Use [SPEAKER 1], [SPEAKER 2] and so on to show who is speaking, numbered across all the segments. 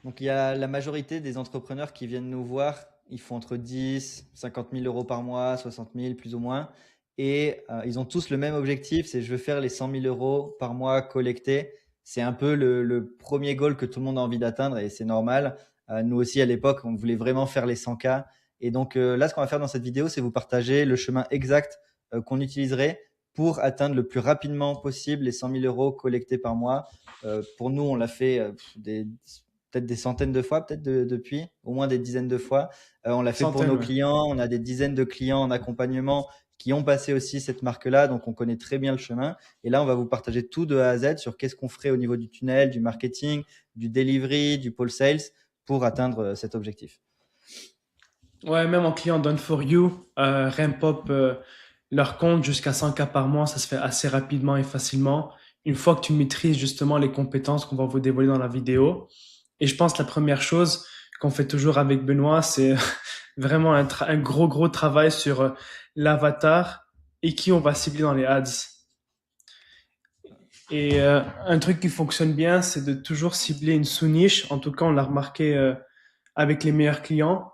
[SPEAKER 1] Donc, il y a la majorité des entrepreneurs qui viennent nous voir, ils font entre 10, 50 000 euros par mois, 60 000 plus ou moins. Et ils ont tous le même objectif, c'est je veux faire les 100 000 euros par mois collectés. C'est un peu le premier goal que tout le monde a envie d'atteindre et c'est normal. Nous aussi, à l'époque, on voulait vraiment faire les 100K. Et donc là, ce qu'on va faire dans cette vidéo, c'est vous partager le chemin exact qu'on utiliserait pour atteindre le plus rapidement possible les 100 000 euros collectés par mois. Pour nous, on l'a fait peut-être des centaines de fois, peut-être depuis, au moins des dizaines de fois. On l'a fait pour
[SPEAKER 2] Centaines,
[SPEAKER 1] nos
[SPEAKER 2] ouais.
[SPEAKER 1] clients. On a des dizaines de clients en accompagnement qui ont passé aussi cette marque-là, donc on connaît très bien le chemin. Et là, on va vous partager tout de A à Z sur qu'est-ce qu'on ferait au niveau du tunnel, du marketing, du delivery, du pôle sales pour atteindre cet objectif.
[SPEAKER 2] Ouais, même en client Done for You, Rampop, leur compte jusqu'à 100K par mois, ça se fait assez rapidement et facilement. Une fois que tu maîtrises justement les compétences qu'on va vous dévoiler dans la vidéo. Et je pense que la première chose qu'on fait toujours avec Benoît, c'est vraiment un gros travail sur l'avatar et qui on va cibler dans les ads. Et un truc qui fonctionne bien, c'est de toujours cibler une sous-niche. En tout cas, on l'a remarqué avec les meilleurs clients,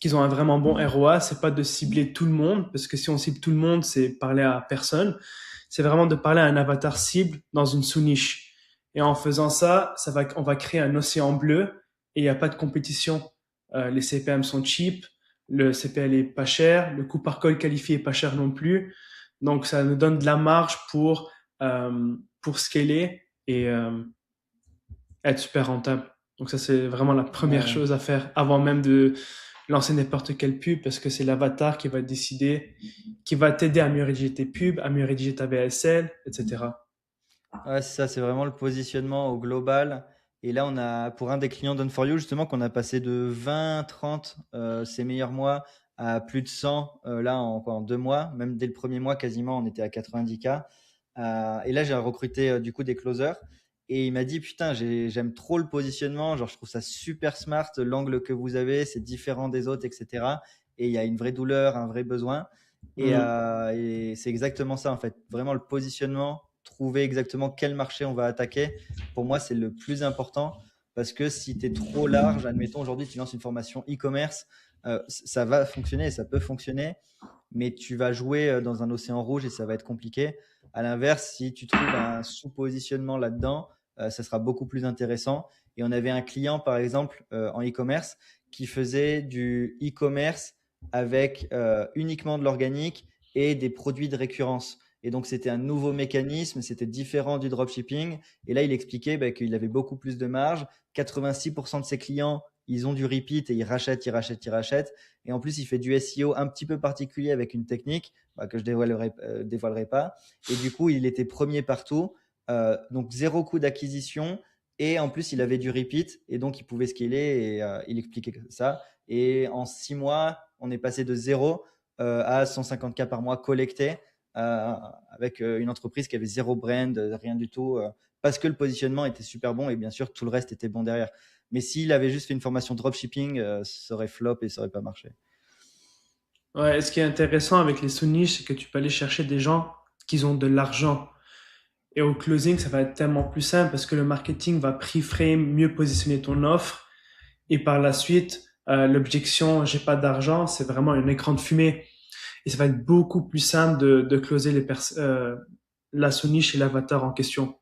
[SPEAKER 2] qu'ils ont un vraiment bon ROA. C'est pas de cibler tout le monde, parce que si on cible tout le monde, c'est parler à personne. C'est vraiment de parler à un avatar cible dans une sous-niche. Et en faisant ça, on va créer un océan bleu et il n'y a pas de compétition. Les CPM sont cheap, le CPL est pas cher, le coût par call qualifié est pas cher non plus. Donc ça nous donne de la marge pour scaler et être super rentable. Donc ça, c'est vraiment la première
[SPEAKER 1] Ouais.
[SPEAKER 2] chose à faire avant même de lancer n'importe quelle pub parce que c'est l'avatar qui va décider, qui va t'aider à mieux rédiger tes pubs, à mieux rédiger ta VSL, etc.
[SPEAKER 1] Ouais, c'est ça, c'est vraiment le positionnement au global. Et là, on a, pour un des clients Done for You, justement, qu'on a passé de 20, 30, ses meilleurs mois, à plus de 100, là, en 2 mois. Même dès le premier mois, quasiment, on était à 90K. Et là, j'ai recruté, du coup, des closers. Et il m'a dit, putain, j'aime trop le positionnement. Genre, je trouve ça super smart, l'angle que vous avez, c'est différent des autres, etc. Et il y a une vraie douleur, un vrai besoin.
[SPEAKER 2] Mm.
[SPEAKER 1] Et c'est exactement ça, en fait. Vraiment, le positionnement, trouver exactement quel marché on va attaquer, pour moi, c'est le plus important. Parce que si tu es trop large, admettons, aujourd'hui, tu lances une formation e-commerce, ça va fonctionner, ça peut fonctionner, mais tu vas jouer dans un océan rouge et ça va être compliqué. À l'inverse, si tu trouves un sous-positionnement là-dedans, ça sera beaucoup plus intéressant. Et on avait un client, par exemple, en e-commerce, qui faisait du e-commerce avec uniquement de l'organique et des produits de récurrence. Et donc, c'était un nouveau mécanisme, c'était différent du dropshipping. Et là, il expliquait bah, qu'il avait beaucoup plus de marge. 86% de ses clients, ils ont du repeat et ils rachètent, ils rachètent, ils rachètent. Et en plus, il fait du SEO un petit peu particulier avec une technique bah, que je dévoilerai pas. Et du coup, il était premier partout. Donc, zéro coût d'acquisition. Et en plus, il avait du repeat. Et donc, il pouvait scaler. Et il expliquait ça. Et en 6 mois, on est passé de zéro à 150K par mois collectés avec une entreprise qui avait zéro brand, rien du tout. Parce que le positionnement était super bon et bien sûr tout le reste était bon derrière. Mais s'il avait juste fait une formation dropshipping, ça aurait flop et ça aurait pas marché.
[SPEAKER 2] Ouais, et ce qui est intéressant avec les sous-niches, c'est que tu peux aller chercher des gens qui ont de l'argent. Et au closing, ça va être tellement plus simple parce que le marketing va pre-frame, mieux positionner ton offre. Et par la suite, l'objection, j'ai pas d'argent, c'est vraiment un écran de fumée. Et ça va être beaucoup plus simple de closer la sous-niche et l'avatar en question.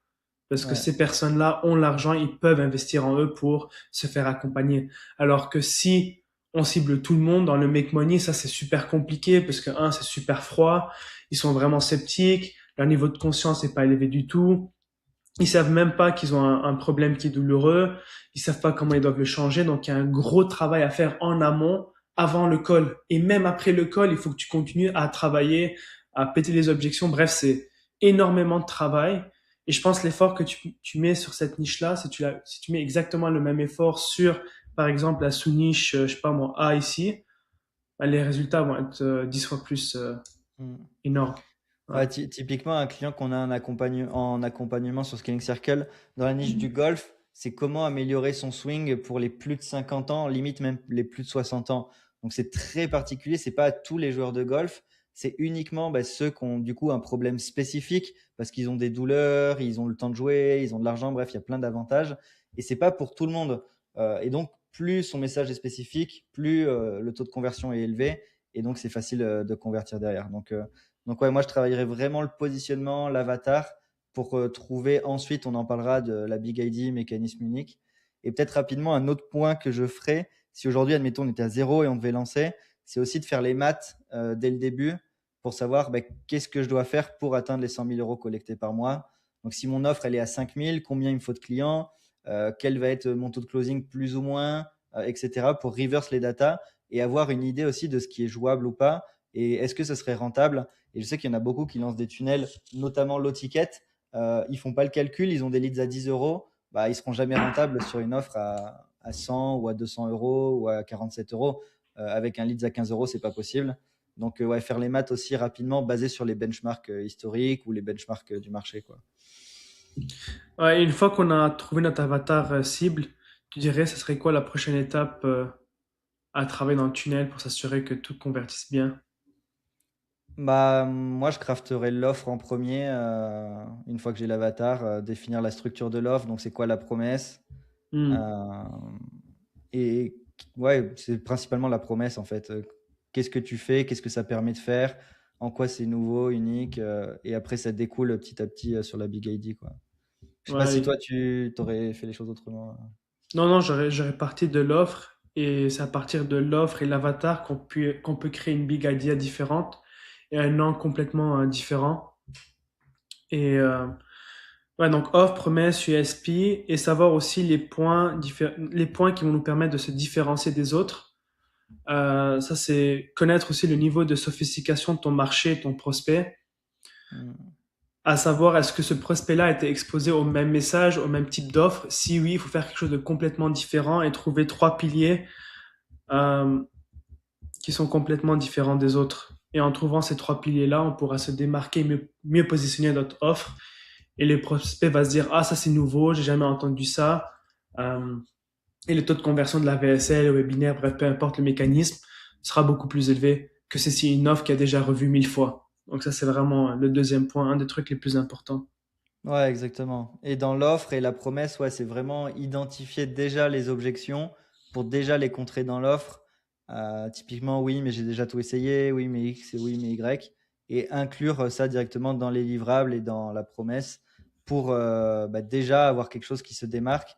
[SPEAKER 2] Parce que
[SPEAKER 1] Ouais.
[SPEAKER 2] ces personnes-là ont l'argent, ils peuvent investir en eux pour se faire accompagner. Alors que si on cible tout le monde dans le make money, ça c'est super compliqué parce que c'est super froid, ils sont vraiment sceptiques, leur niveau de conscience n'est pas élevé du tout, ils savent même pas qu'ils ont un problème qui est douloureux, ils savent pas comment ils doivent le changer, donc il y a un gros travail à faire en amont avant le call. Et même après le call, il faut que tu continues à travailler, à péter les objections. Bref, c'est énormément de travail. Et je pense l'effort que tu mets sur cette niche-là, si tu mets exactement le même effort sur, par exemple, la sous-niche, je sais pas moi, A ici, bah, les résultats vont être 10 fois plus
[SPEAKER 1] Mm.
[SPEAKER 2] énormes. Ouais.
[SPEAKER 1] Ouais, typiquement, un client qu'on a en accompagnement sur Scaling Circle dans la niche du golf, c'est comment améliorer son swing pour les plus de 50 ans, limite même les plus de 60 ans. Donc c'est très particulier, c'est pas à tous les joueurs de golf, c'est uniquement bah, ceux qui ont du coup un problème spécifique parce qu'ils ont des douleurs, ils ont le temps de jouer, ils ont de l'argent, bref, il y a plein d'avantages. Et c'est pas pour tout le monde. Et donc, plus son message est spécifique, plus le taux de conversion est élevé. Et donc, c'est facile de convertir derrière. Donc ouais, moi, je travaillerai vraiment le positionnement, l'avatar, pour trouver ensuite, on en parlera de la Big ID, mécanisme unique. Et peut-être rapidement, un autre point que je ferai, si aujourd'hui, admettons, on était à zéro et on devait lancer, c'est aussi de faire les maths dès le début pour savoir qu'est-ce que je dois faire pour atteindre les 100 000 euros collectés par mois. Donc, si mon offre elle est à 5 000, combien il me faut de clients, quel va être mon taux de closing plus ou moins, etc. pour reverse les datas et avoir une idée aussi de ce qui est jouable ou pas et est-ce que ce serait rentable. Et je sais qu'il y en a beaucoup qui lancent des tunnels, notamment low ticket. Ils font pas le calcul, ils ont des leads à 10 euros, bah, ils seront jamais rentables sur une offre à 100 ou à 200 euros ou à 47 euros. Avec un leads à 15 euros, c'est pas possible. Donc, ouais, faire les maths aussi rapidement, basé sur les benchmarks historiques ou les benchmarks du marché, quoi.
[SPEAKER 2] Ouais, et une fois qu'on a trouvé notre avatar cible, tu dirais, ce serait quoi la prochaine étape à travailler dans le tunnel pour s'assurer que tout convertisse bien?
[SPEAKER 1] Bah, moi, je crafterai l'offre en premier, une fois que j'ai l'avatar, définir la structure de l'offre, donc c'est quoi la promesse.
[SPEAKER 2] Hmm.
[SPEAKER 1] euh, et ouais, c'est principalement la promesse en fait. Qu'est-ce que tu fais, qu'est-ce que ça permet de faire, en quoi c'est nouveau, unique, et après ça découle petit à petit sur la Big ID, quoi. Je sais pas si
[SPEAKER 2] Ouais.
[SPEAKER 1] toi tu t'aurais fait les choses autrement.
[SPEAKER 2] Non, non, j'aurais parti de l'offre et c'est à partir de l'offre et l'avatar qu'on peut créer une big idea différente et un nom complètement différent. Et ouais, donc offre, promesse, USP et savoir aussi les points qui vont nous permettre de se différencier des autres. Ça, c'est connaître aussi le niveau de sophistication de ton marché, ton prospect,
[SPEAKER 1] Hmm.
[SPEAKER 2] à savoir est-ce que ce prospect-là a été exposé au même message, au même type d'offre. Si oui, il faut faire quelque chose de complètement différent et trouver trois piliers euh, qui sont complètement différents des autres. Et en trouvant ces trois piliers-là, on pourra se démarquer, mieux positionner notre offre. Et les prospects vont se dire, ah, ça c'est nouveau, j'ai jamais entendu ça. Euh, et le taux de conversion de la VSL, le webinaire, bref, peu importe le mécanisme, sera beaucoup plus élevé que si une offre qui a déjà revu 1000 fois. Donc ça, c'est vraiment le deuxième point, un des trucs les plus importants.
[SPEAKER 1] Ouais, exactement. Et dans l'offre et la promesse, ouais, c'est vraiment identifier déjà les objections pour déjà les contrer dans l'offre. Typiquement, oui, mais j'ai déjà tout essayé. Oui, mais X et oui, mais Y. Et inclure ça directement dans les livrables et dans la promesse pour déjà avoir quelque chose qui se démarque.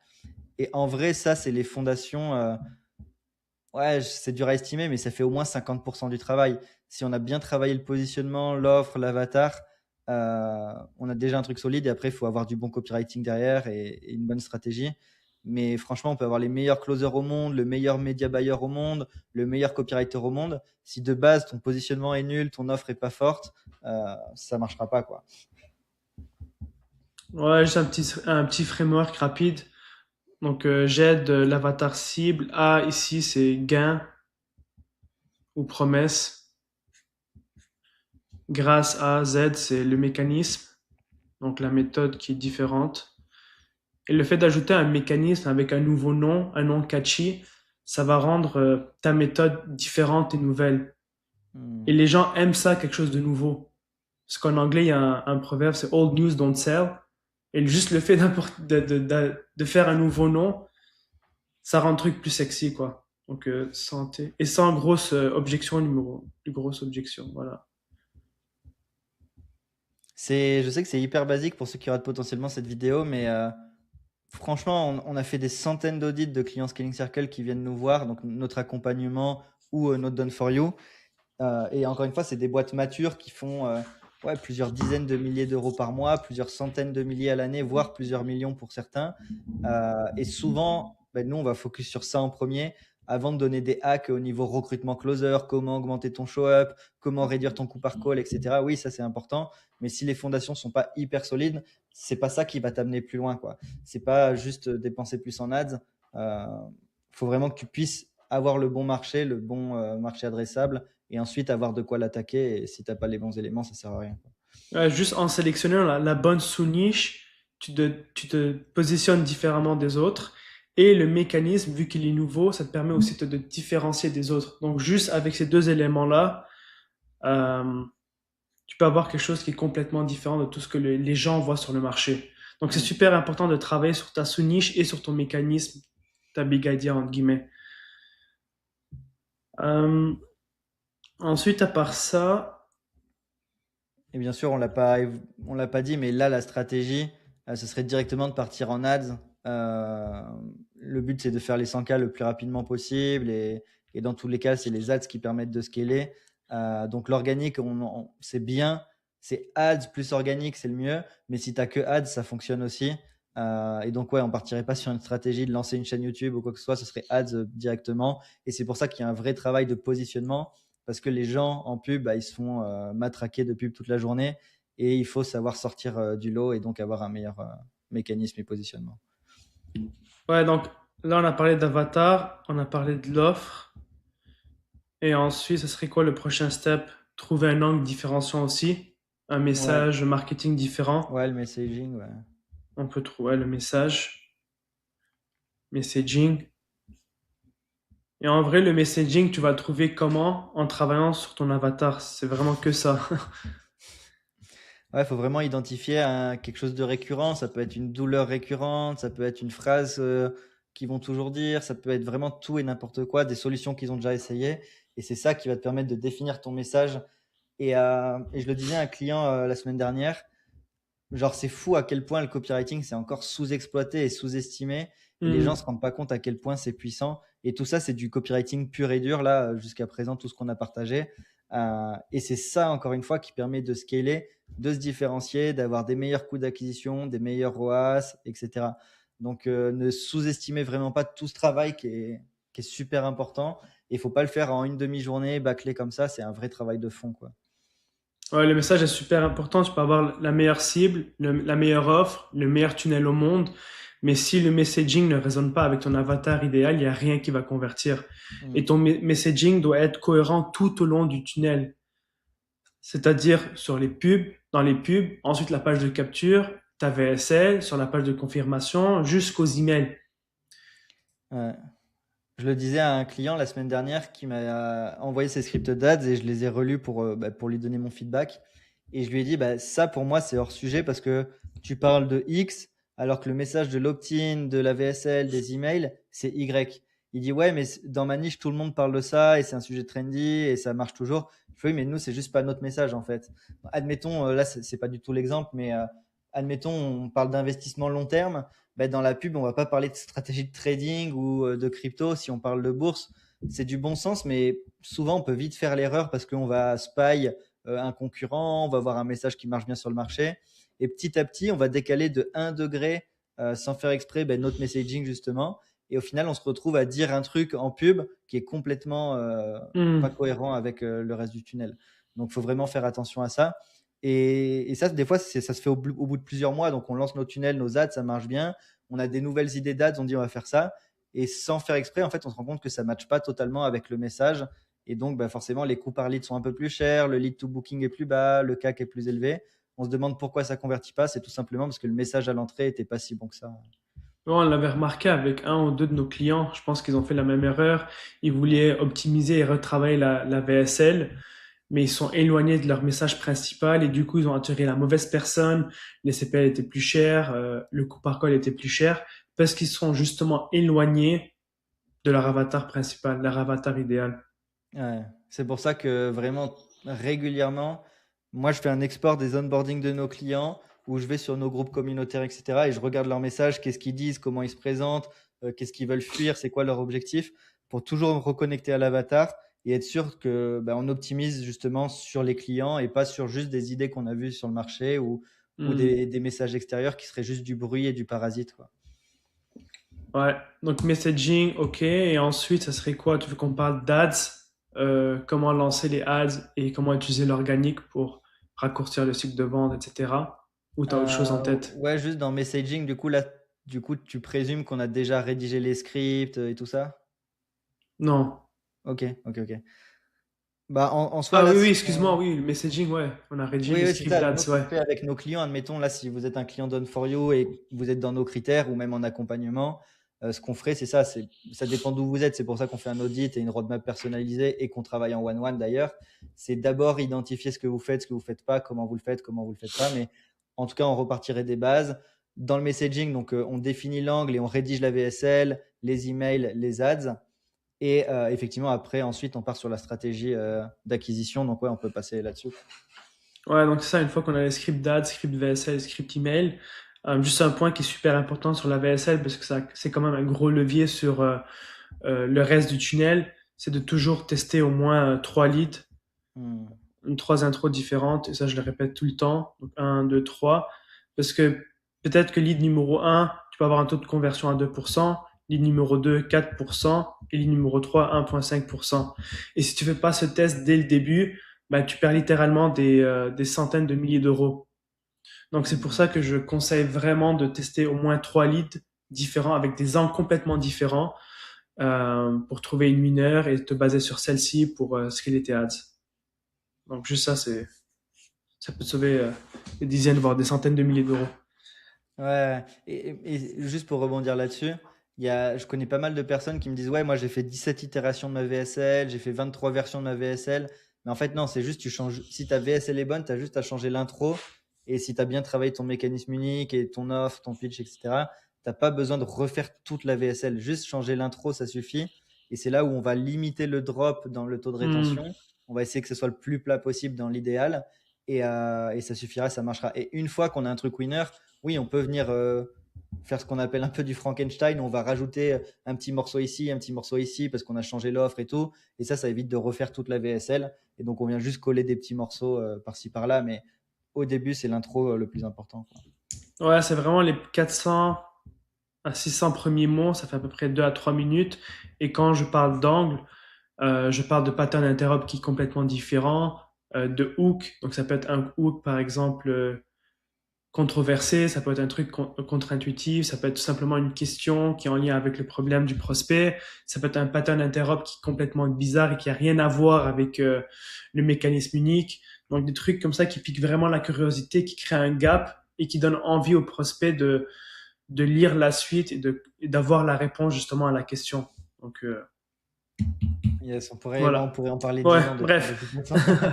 [SPEAKER 1] Et en vrai, ça, c'est les fondations. Ouais, c'est dur à estimer, mais ça fait au moins 50% du travail. Si on a bien travaillé le positionnement, l'offre, l'avatar, on a déjà un truc solide et après, il faut avoir du bon copywriting derrière et une bonne stratégie. Mais franchement, on peut avoir les meilleurs closers au monde, le meilleur media buyer au monde, le meilleur copywriter au monde. Si de base, ton positionnement est nul, ton offre est pas forte, ça marchera pas, quoi.
[SPEAKER 2] Ouais, juste un petit framework rapide. Donc, j'aide l'avatar cible. A, ici, c'est gain ou promesse. Grâce à Z, c'est le mécanisme. Donc, la méthode qui est différente. Et le fait d'ajouter un mécanisme avec un nouveau nom, un nom catchy, ça va rendre ta méthode différente et nouvelle. Et
[SPEAKER 1] Hmm.
[SPEAKER 2] les gens aiment ça, quelque chose de nouveau. Parce qu'en anglais, il y a un proverbe, c'est Old news don't sell. Et juste le fait de faire un nouveau nom, ça rend le truc plus sexy, quoi. Donc, santé. Et sans grosse objection, plus grosse objection, voilà.
[SPEAKER 1] Je sais que c'est hyper basique pour ceux qui ratent potentiellement cette vidéo, mais franchement, on a fait des centaines d'audits de clients Scaling Circle qui viennent nous voir, donc notre accompagnement ou notre Done for You. Et encore une fois, c'est des boîtes matures qui font ouais, plusieurs dizaines de milliers d'euros par mois, plusieurs centaines de milliers à l'année, voire plusieurs millions pour certains. Et souvent, nous, on va focus sur ça en premier avant de donner des hacks au niveau recrutement closer, comment augmenter ton show-up, comment réduire ton coût par call, etc. Oui, ça c'est important. Mais si les fondations sont pas hyper solides, c'est pas ça qui va t'amener plus loin, quoi. C'est pas juste dépenser plus en ads. Faut vraiment que tu puisses avoir le bon marché, le bon marché adressable et ensuite avoir de quoi l'attaquer. Et si t'as pas les bons éléments, ça sert à rien, quoi.
[SPEAKER 2] Juste en sélectionnant la bonne sous-niche, tu te positionnes différemment des autres. Et le mécanisme, vu qu'il est nouveau, ça te permet aussi de te différencier des autres. Donc, juste avec ces deux éléments-là, euh, tu peux avoir quelque chose qui est complètement différent de tout ce que les gens voient sur le marché. Donc, c'est
[SPEAKER 1] Mm.
[SPEAKER 2] super important de travailler sur ta sous-niche et sur ton mécanisme ta big idea, entre guillemets. Euh, ensuite, à part ça,
[SPEAKER 1] Et bien sûr, on l'a pas dit, mais là, la stratégie, ce serait directement de partir en ads. Euh, le but, c'est de faire les 100K le plus rapidement possible. Et dans tous les cas, c'est les ads qui permettent de scaler. Donc, l'organique, c'est bien. C'est ads plus organique, c'est le mieux. Mais si tu n'as que ads, ça fonctionne aussi. Et donc, ouais, on partirait pas sur une stratégie de lancer une chaîne YouTube ou quoi que ce soit. Ce serait ads directement. Et c'est pour ça qu'il y a un vrai travail de positionnement parce que les gens en pub, bah, ils se font matraquer de pub toute la journée et il faut savoir sortir du lot et donc avoir un meilleur mécanisme et positionnement.
[SPEAKER 2] ouais, donc là, on a parlé d'avatar, on a parlé de l'offre. Et ensuite, ce serait quoi le prochain step? Trouver un angle différenciant aussi, un
[SPEAKER 1] Ouais,
[SPEAKER 2] message marketing différent.
[SPEAKER 1] ouais, le messaging, ouais.
[SPEAKER 2] On peut trouver le message, messaging. Et en vrai, le messaging, tu vas le trouver comment? En travaillant sur ton avatar. C'est vraiment que ça.
[SPEAKER 1] Ouais, il faut vraiment identifier quelque chose de récurrent. Ça peut être une douleur récurrente, ça peut être une phrase qu'ils vont toujours dire, ça peut être vraiment tout et n'importe quoi, des solutions qu'ils ont déjà essayées. Et c'est ça qui va te permettre de définir ton message. Et je le disais à un client la semaine dernière, genre, c'est fou à quel point le copywriting c'est encore sous-exploité et sous-estimé. Et les gens
[SPEAKER 2] Hmm.
[SPEAKER 1] se rendent pas compte à quel point c'est puissant. Et tout ça, c'est du copywriting pur et dur, là, jusqu'à présent, tout ce qu'on a partagé. Et c'est ça, encore une fois, qui permet de scaler, de se différencier, d'avoir des meilleurs coûts d'acquisition, des meilleurs ROAS, etc. Donc, ne sous-estimez vraiment pas tout ce travail qui est super important. Et il faut pas le faire en une demi-journée, bâclé comme ça. C'est un vrai travail de fond, quoi.
[SPEAKER 2] Ouais, le message est super important. Tu peux avoir la meilleure cible, la meilleure offre, le meilleur tunnel au monde. Mais si le messaging ne résonne pas avec ton avatar idéal, il n'y a rien qui va convertir. Et
[SPEAKER 1] Mm.
[SPEAKER 2] ton messaging doit être cohérent tout au long du tunnel. C'est-à-dire sur les pubs, dans les pubs, ensuite la page de capture, ta VSL, sur la page de confirmation, jusqu'aux emails.
[SPEAKER 1] Ouais. Je le disais à un client la semaine dernière qui m'a envoyé ses scripts d'ads et je les ai relus pour lui donner mon feedback. Et je lui ai dit, bah, ça pour moi c'est hors sujet parce que tu parles de X alors que le message de l'opt-in, de la VSL, des emails, c'est Y. Il dit, ouais, mais dans ma niche, tout le monde parle de ça et c'est un sujet trendy et ça marche toujours. Je fais, oui, mais nous, c'est juste pas notre message en fait. Admettons, là, c'est pas du tout l'exemple, mais admettons, on parle d'investissement long terme ben, dans la pub, on va pas parler de stratégie de trading ou de crypto. Si on parle de bourse, c'est du bon sens, mais souvent on peut vite faire l'erreur parce qu'on va spy un concurrent, on va voir un message qui marche bien sur le marché. Et petit à petit, on va décaler de 1 degré sans faire exprès ben, notre messaging justement. Et au final, on se retrouve à dire un truc en pub qui est complètement pas
[SPEAKER 2] Hmm.
[SPEAKER 1] cohérent avec le reste du tunnel. Donc, il faut vraiment faire attention à ça. Et ça, des fois, ça se fait au bout de plusieurs mois. Donc, on lance nos tunnels, nos ads, ça marche bien. On a des nouvelles idées d'ads, on dit on va faire ça. Et sans faire exprès, en fait, on se rend compte que ça ne matche pas totalement avec le message. Et donc, bah, forcément, les coûts par lead sont un peu plus chers, le lead to booking est plus bas, le CAC est plus élevé. On se demande pourquoi ça ne convertit pas. C'est tout simplement parce que le message à l'entrée n'était pas si bon que ça.
[SPEAKER 2] Bon, on l'avait remarqué avec un ou deux de nos clients. Je pense qu'ils ont fait la même erreur. Ils voulaient optimiser et retravailler la VSL, mais ils sont éloignés de leur message principal et du coup, ils ont attiré la mauvaise personne. Les CPL étaient plus chers, le coût par call était plus cher parce qu'ils sont justement éloignés de leur avatar principal, leur avatar idéal.
[SPEAKER 1] Ouais. C'est pour ça que vraiment régulièrement, moi je fais un export des onboarding de nos clients où je vais sur nos groupes communautaires, etc. et je regarde leurs messages, qu'est-ce qu'ils disent, comment ils se présentent, qu'est-ce qu'ils veulent fuir, c'est quoi leur objectif, pour toujours me reconnecter à l'avatar et être sûr que ben, on optimise justement sur les clients et pas sur juste des idées qu'on a vues sur le marché ou
[SPEAKER 2] Hmm.
[SPEAKER 1] des messages extérieurs qui seraient juste du bruit et du parasite, quoi.
[SPEAKER 2] Ouais, donc messaging, ok. Et ensuite, ça serait quoi? Tu veux qu'on parle d'ads, comment lancer les ads et comment utiliser l'organique pour raccourcir le cycle de vente, etc. Ou t'as autre chose en tête?
[SPEAKER 1] Ouais, juste dans messaging, du coup, là, du coup, tu présumes qu'on a déjà rédigé les scripts et tout ça?
[SPEAKER 2] Non.
[SPEAKER 1] Ok, ok, ok. Bah, en soi,
[SPEAKER 2] Ah
[SPEAKER 1] là,
[SPEAKER 2] oui, oui, excuse-moi, oui, le messaging, ouais. On a rédigé
[SPEAKER 1] oui,
[SPEAKER 2] les
[SPEAKER 1] oui, c'est
[SPEAKER 2] scripts
[SPEAKER 1] ça. Nous,
[SPEAKER 2] d'ads,
[SPEAKER 1] ce
[SPEAKER 2] ouais.
[SPEAKER 1] qu'on fait avec nos clients, admettons, là, si vous êtes un client Done for You et que vous êtes dans nos critères ou même en accompagnement, ce qu'on ferait, c'est ça. Ça dépend d'où vous êtes. C'est pour ça qu'on fait un audit et une roadmap personnalisée et qu'on travaille en one-one d'ailleurs. C'est d'abord identifier ce que vous faites pas, comment vous le faites pas. Mais en tout cas, on repartirait des bases. dans le messaging, donc on définit l'angle et on rédige la VSL, les emails, les ads. Et effectivement, après, ensuite, on part sur la stratégie d'acquisition. Donc, ouais, on peut passer là-dessus.
[SPEAKER 2] Ouais, donc c'est ça, une fois qu'on a les scripts d'ads, script VSL, script email, juste un point qui est super important sur la VSL, parce que ça, c'est quand même un gros levier sur le reste du tunnel, c'est de toujours tester au moins 3 leads,
[SPEAKER 1] Hmm.
[SPEAKER 2] 3 intros différentes, et ça je le répète tout le temps, donc 1, 2, 3, parce que peut-être que lead numéro 1, tu peux avoir un taux de conversion à 2%, lead numéro 2, 4%, et lead numéro 3, 1,5%. Et si tu fais pas ce test dès le début, bah, tu perds littéralement des centaines de milliers d'euros. Donc c'est pour
[SPEAKER 1] Hmm.
[SPEAKER 2] ça que je conseille vraiment de tester au moins 3 leads différents avec des angles complètement différents pour trouver une mineure et te baser sur celle-ci pour scaler tes ads. Donc juste ça, ça peut te sauver des dizaines, voire des centaines de milliers d'euros.
[SPEAKER 1] Ouais, et juste pour rebondir là-dessus, je connais pas mal de personnes qui me disent, ouais, moi j'ai fait 17 itérations de ma VSL, j'ai fait 23 versions de ma VSL. Mais en fait, non, c'est juste, tu changes, si ta VSL est bonne, tu as juste à changer l'intro. Et si tu as bien travaillé ton mécanisme unique et ton offre, ton pitch, etc., t'as pas besoin de refaire toute la VSL. Juste changer l'intro, ça suffit. Et c'est là où on va limiter le drop dans le taux de
[SPEAKER 2] Hmm.
[SPEAKER 1] rétention. On va essayer que ce soit le plus plat possible dans l'idéal. Et ça suffira, ça marchera. Et une fois qu'on a un truc winner, oui, on peut venir faire ce qu'on appelle un peu du Frankenstein. On va rajouter un petit morceau ici, un petit morceau ici, parce qu'on a changé l'offre et tout. Et ça évite de refaire toute la VSL. Et donc, on vient juste coller des petits morceaux par-ci, par-là. Mais au début, c'est l'intro le plus important, quoi.
[SPEAKER 2] Ouais, c'est vraiment les 400 à 600 premiers mots, ça fait à peu près 2 à 3 minutes. Et quand je parle d'angle, je parle de pattern interrupt qui est complètement différent, de hook. Donc ça peut être un hook, par exemple, controversé, ça peut être un truc contre-intuitif, ça peut être tout simplement une question qui est en lien avec le problème du prospect, ça peut être un pattern interrupt qui est complètement bizarre et qui a rien à voir avec le mécanisme unique. Donc des trucs comme ça qui piquent vraiment la curiosité, qui créent un gap et qui donnent envie au prospect de lire la suite et d'avoir la réponse justement à la question. Donc
[SPEAKER 1] Yes, on
[SPEAKER 2] voilà.
[SPEAKER 1] pourrait en parler
[SPEAKER 2] Ouais,
[SPEAKER 1] 10 ans de ça, de
[SPEAKER 2] bref.
[SPEAKER 1] toute façon.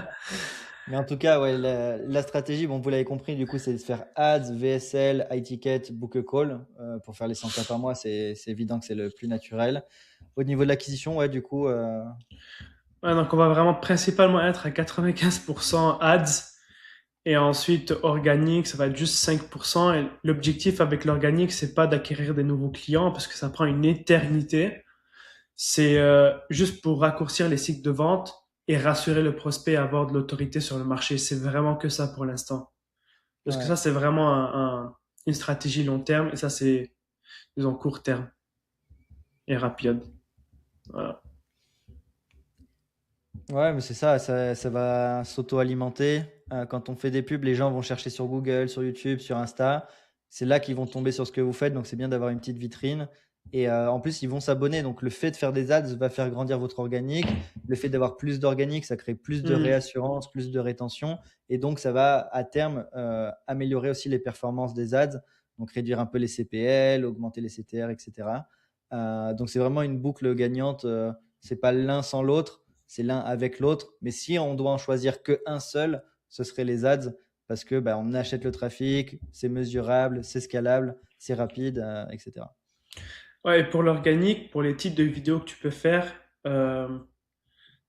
[SPEAKER 1] Mais en tout cas, ouais, la stratégie, bon, vous l'avez compris, du coup, c'est de faire ads, VSL, high ticket, book a call pour faire les 100 cas par mois. C'est évident que c'est le plus naturel. Au niveau de l'acquisition, ouais, du coup,
[SPEAKER 2] Ouais, donc on va vraiment principalement être à 95% ads. Et ensuite, organique, ça va être juste 5%. Et l'objectif avec l'organique, c'est pas d'acquérir des nouveaux clients parce que ça prend une éternité. C'est juste pour raccourcir les cycles de vente et rassurer le prospect à avoir de l'autorité sur le marché. C'est vraiment que ça pour l'instant. Parce que
[SPEAKER 1] ouais.
[SPEAKER 2] ça, c'est vraiment une stratégie long terme et ça, c'est, disons, court terme et rapide. Voilà.
[SPEAKER 1] Ouais, mais c'est ça, ça va s'auto-alimenter. Quand on fait des pubs, les gens vont chercher sur Google, sur YouTube, sur Insta. C'est là qu'ils vont tomber sur ce que vous faites, donc c'est bien d'avoir une petite vitrine. Et en plus, ils vont s'abonner. Donc le fait de faire des ads va faire grandir votre organique. Le fait d'avoir plus d'organique, ça crée plus de
[SPEAKER 2] Hmm.
[SPEAKER 1] réassurance, plus de rétention. Et donc ça va à terme améliorer aussi les performances des ads. Donc réduire un peu les CPL, augmenter les CTR, etc. Donc c'est vraiment une boucle gagnante. C'est pas l'un sans l'autre, c'est l'un avec l'autre. Mais si on doit en choisir qu'un seul, ce serait les ads parce que bah, on achète le trafic, c'est mesurable, c'est scalable, c'est rapide, etc.
[SPEAKER 2] Ouais, et pour l'organique, pour les types de vidéos que tu peux faire,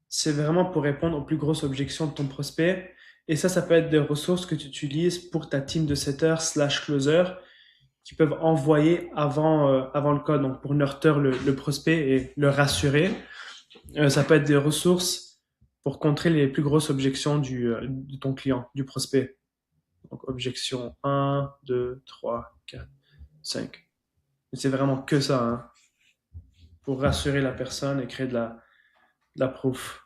[SPEAKER 2] c'est vraiment pour répondre aux plus grosses objections de ton prospect. Et ça peut être des ressources que tu utilises pour ta team de setters/closer qui peuvent envoyer avant le code, donc pour nurture le prospect et le rassurer. Ça peut être des ressources pour contrer les plus grosses objections de ton client, du prospect. Donc objection 1, 2, 3, 4, 5. Et c'est vraiment que ça, hein, pour rassurer la personne et créer de la proof.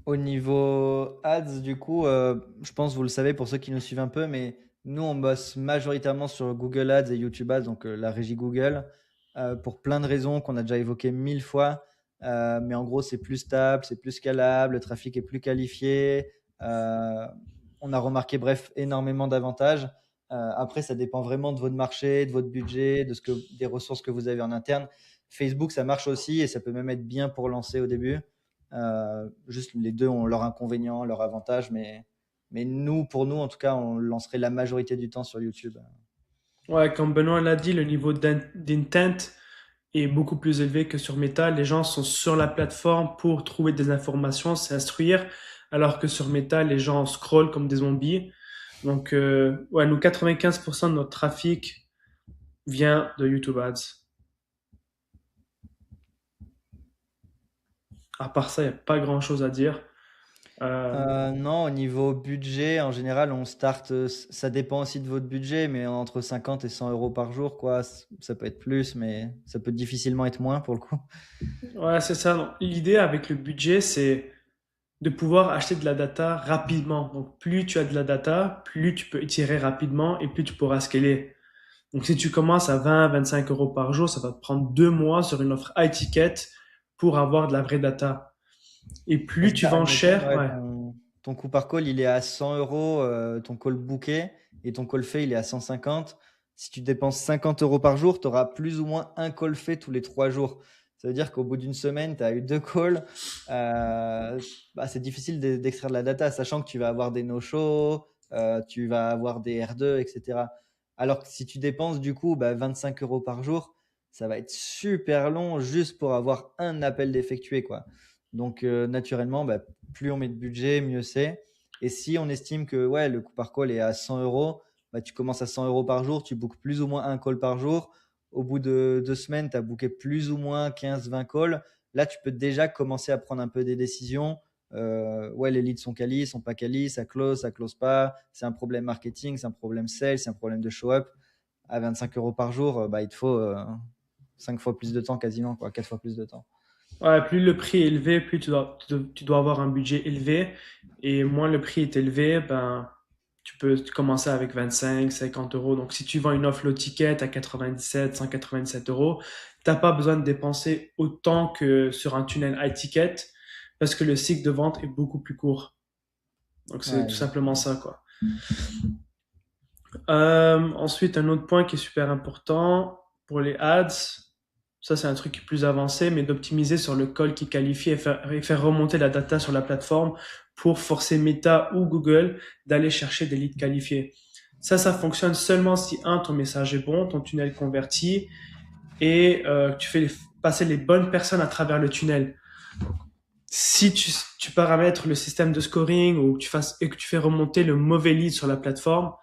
[SPEAKER 1] Au niveau ads, du coup, je pense que vous le savez pour ceux qui nous suivent un peu, mais nous, on bosse majoritairement sur Google Ads et YouTube Ads, donc la régie Google, pour plein de raisons qu'on a déjà évoquées 1000 fois. Mais en gros, c'est plus stable, c'est plus scalable, le trafic est plus qualifié. euh, on a remarqué, bref, énormément d'avantages. Après, ça dépend vraiment de votre marché, de votre budget, des ressources que vous avez en interne. Facebook, ça marche aussi et ça peut même être bien pour lancer au début. Juste les deux ont leurs inconvénients, leurs avantages, Mais nous, pour nous, en tout cas, on lancerait la majorité du temps sur YouTube.
[SPEAKER 2] Ouais, comme Benoît l'a dit, le niveau d'intent est beaucoup plus élevé que sur Meta. Les gens sont sur la plateforme pour trouver des informations, s'instruire, alors que sur Meta, les gens scrollent comme des zombies. Donc, ouais, nous, 95% de notre trafic vient de YouTube Ads. À part ça, il n'y a pas grand-chose à dire. Euh,
[SPEAKER 1] Non, au niveau budget, en général, on start, ça dépend aussi de votre budget, mais entre 50 et 100 euros par jour, quoi. Ça peut être plus, mais ça peut difficilement être moins pour le coup.
[SPEAKER 2] ouais, c'est ça. Donc, l'idée avec le budget, c'est de pouvoir acheter de la data rapidement. Donc, plus tu as de la data, plus tu peux itérer rapidement et plus tu pourras scaler. Donc, si tu commences à 20, 25 euros par jour, ça va te prendre 2 mois sur une offre high ticket pour avoir de la vraie data. Et plus
[SPEAKER 1] Parce
[SPEAKER 2] tu
[SPEAKER 1] que,
[SPEAKER 2] vends
[SPEAKER 1] admettons,
[SPEAKER 2] cher,
[SPEAKER 1] ouais,
[SPEAKER 2] ouais.
[SPEAKER 1] ton coût par call, il est à 100 euros, ton call booké, et ton call fait, il est à 150. Si tu dépenses 50 euros par jour, tu auras plus ou moins un call fait tous les 3 jours. Ça veut dire qu'au bout d'une semaine, tu as eu 2 calls. Bah, c'est difficile d'extraire de la data, sachant que tu vas avoir des no-shows, tu vas avoir des R2, etc. Alors que si tu dépenses du coup 25 euros par jour, ça va être super long juste pour avoir un appel d'effectué, quoi. Donc, naturellement, plus on met de budget, mieux c'est. Et si on estime que ouais, le coût par call est à 100 euros, tu commences à 100 euros par jour, tu bookes plus ou moins un call par jour. Au bout de 2 semaines, tu as booké plus ou moins 15-20 calls. Là, tu peux déjà commencer à prendre un peu des décisions. Ouais, les leads sont quali, sont pas quali, ça close pas. C'est un problème marketing, c'est un problème sales, c'est un problème de show-up. À 25 euros par jour, il te faut 5 fois plus de temps quasiment, quoi, 4 fois plus de temps.
[SPEAKER 2] Ouais, plus le prix est élevé, plus tu dois avoir un budget élevé. Et moins le prix est élevé, ben, tu peux commencer avec 25, 50 euros. Donc, si tu vends une offre low ticket à 97, 197 euros, t'as pas besoin de dépenser autant que sur un tunnel high ticket parce que le cycle de vente est beaucoup plus court. Donc, c'est
[SPEAKER 1] Ouais,
[SPEAKER 2] tout simplement
[SPEAKER 1] exactement.
[SPEAKER 2] ça, quoi. Ensuite, un autre point qui est super important pour les ads, ça c'est un truc qui est plus avancé, mais d'optimiser sur le call qui qualifie et faire remonter la data sur la plateforme pour forcer Meta ou Google d'aller chercher des leads qualifiés. Ça fonctionne seulement si, un, ton message est bon, ton tunnel convertit, et tu fais passer les bonnes personnes à travers le tunnel. Si tu paramètres le système de scoring ou et que tu fais remonter le mauvais lead sur la plateforme,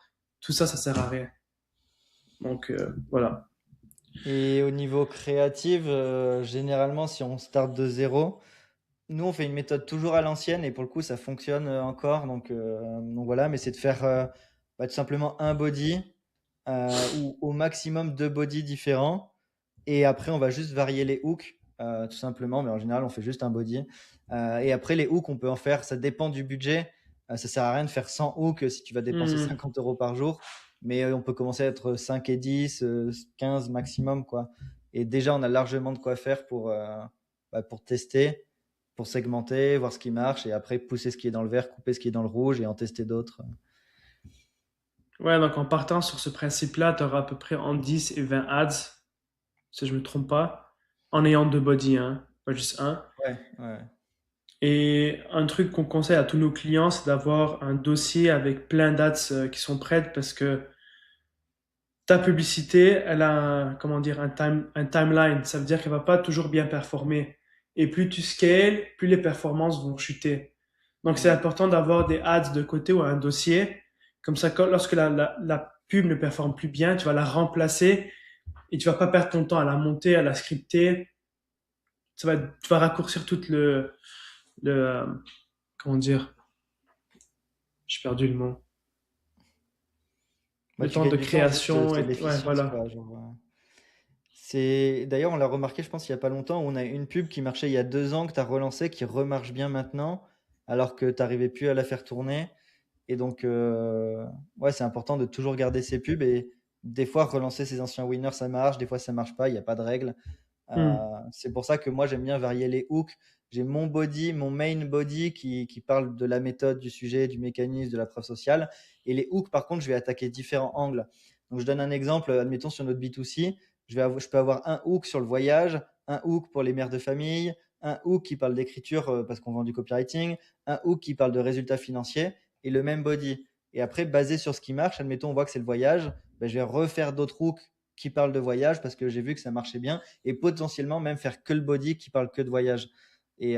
[SPEAKER 2] tout ça, ça sert à rien. Donc voilà.
[SPEAKER 1] Et au niveau créatif, généralement, si on start de zéro, nous, on fait une méthode toujours à l'ancienne et pour le coup, ça fonctionne encore. Donc voilà, mais c'est de faire tout simplement un body ou au maximum 2 bodies différents. Et après, on va juste varier les hooks, tout simplement. Mais en général, on fait juste un body. Et après, les hooks, on peut en faire, ça dépend du budget. Ça sert à rien de faire 100 hooks si tu vas dépenser
[SPEAKER 2] Hmm.
[SPEAKER 1] 50 euros par jour. Mais on peut commencer à être 5 et 10, 15 maximum, quoi. Et déjà, on a largement de quoi faire pour tester, pour segmenter, voir ce qui marche et après pousser ce qui est dans le vert, couper ce qui est dans le rouge et en tester d'autres.
[SPEAKER 2] Ouais, donc en partant sur ce principe-là, tu auras à peu près en 10 et 20 ads, si je me trompe pas, en ayant deux bodies, hein, pas juste un.
[SPEAKER 1] Ouais, ouais.
[SPEAKER 2] Et un truc qu'on conseille à tous nos clients, c'est d'avoir un dossier avec plein d'ads qui sont prêtes parce que ta publicité, elle a comment dire, un timeline. Ça veut dire qu'elle va pas toujours bien performer. Et plus tu scales, plus les performances vont chuter. Donc, c'est
[SPEAKER 1] Mm.
[SPEAKER 2] important d'avoir des ads de côté ou un dossier. Comme ça, lorsque la pub ne performe plus bien, tu vas la remplacer et tu vas pas perdre ton temps à la monter, à la scripter. Tu vas raccourcir tout le, comment dire, j'ai perdu le mot. Le
[SPEAKER 1] Tu
[SPEAKER 2] temps de
[SPEAKER 1] gagnes du temps, juste
[SPEAKER 2] création
[SPEAKER 1] c'est de
[SPEAKER 2] et, ouais,
[SPEAKER 1] l'efficience,
[SPEAKER 2] voilà.
[SPEAKER 1] quoi. Genre, c'est d'ailleurs on l'a remarqué, je pense il y a pas longtemps, où on a une pub qui marchait il y a 2 ans que tu as relancé, qui remarche bien maintenant, alors que tu n'arrivais plus à la faire tourner. Et donc ouais, c'est important de toujours garder ses pubs et des fois relancer ses anciens winners, ça marche, des fois ça marche pas, il n'y a pas de règle.
[SPEAKER 2] Hmm.
[SPEAKER 1] C'est pour ça que moi j'aime bien varier les hooks. J'ai mon body, mon main body qui parle de la méthode, du sujet, du mécanisme, de la preuve sociale. Et les hooks, par contre, je vais attaquer différents angles. Donc je donne un exemple, admettons sur notre B2C, je peux avoir un hook sur le voyage, un hook pour les mères de famille, un hook qui parle d'écriture parce qu'on vend du copywriting, un hook qui parle de résultats financiers. et le même body. Et après, basé sur ce qui marche, admettons, on voit que c'est le voyage, ben, je vais refaire d'autres hooks qui parlent de voyage parce que j'ai vu que ça marchait bien et potentiellement même faire que le body qui parle que de voyage. Et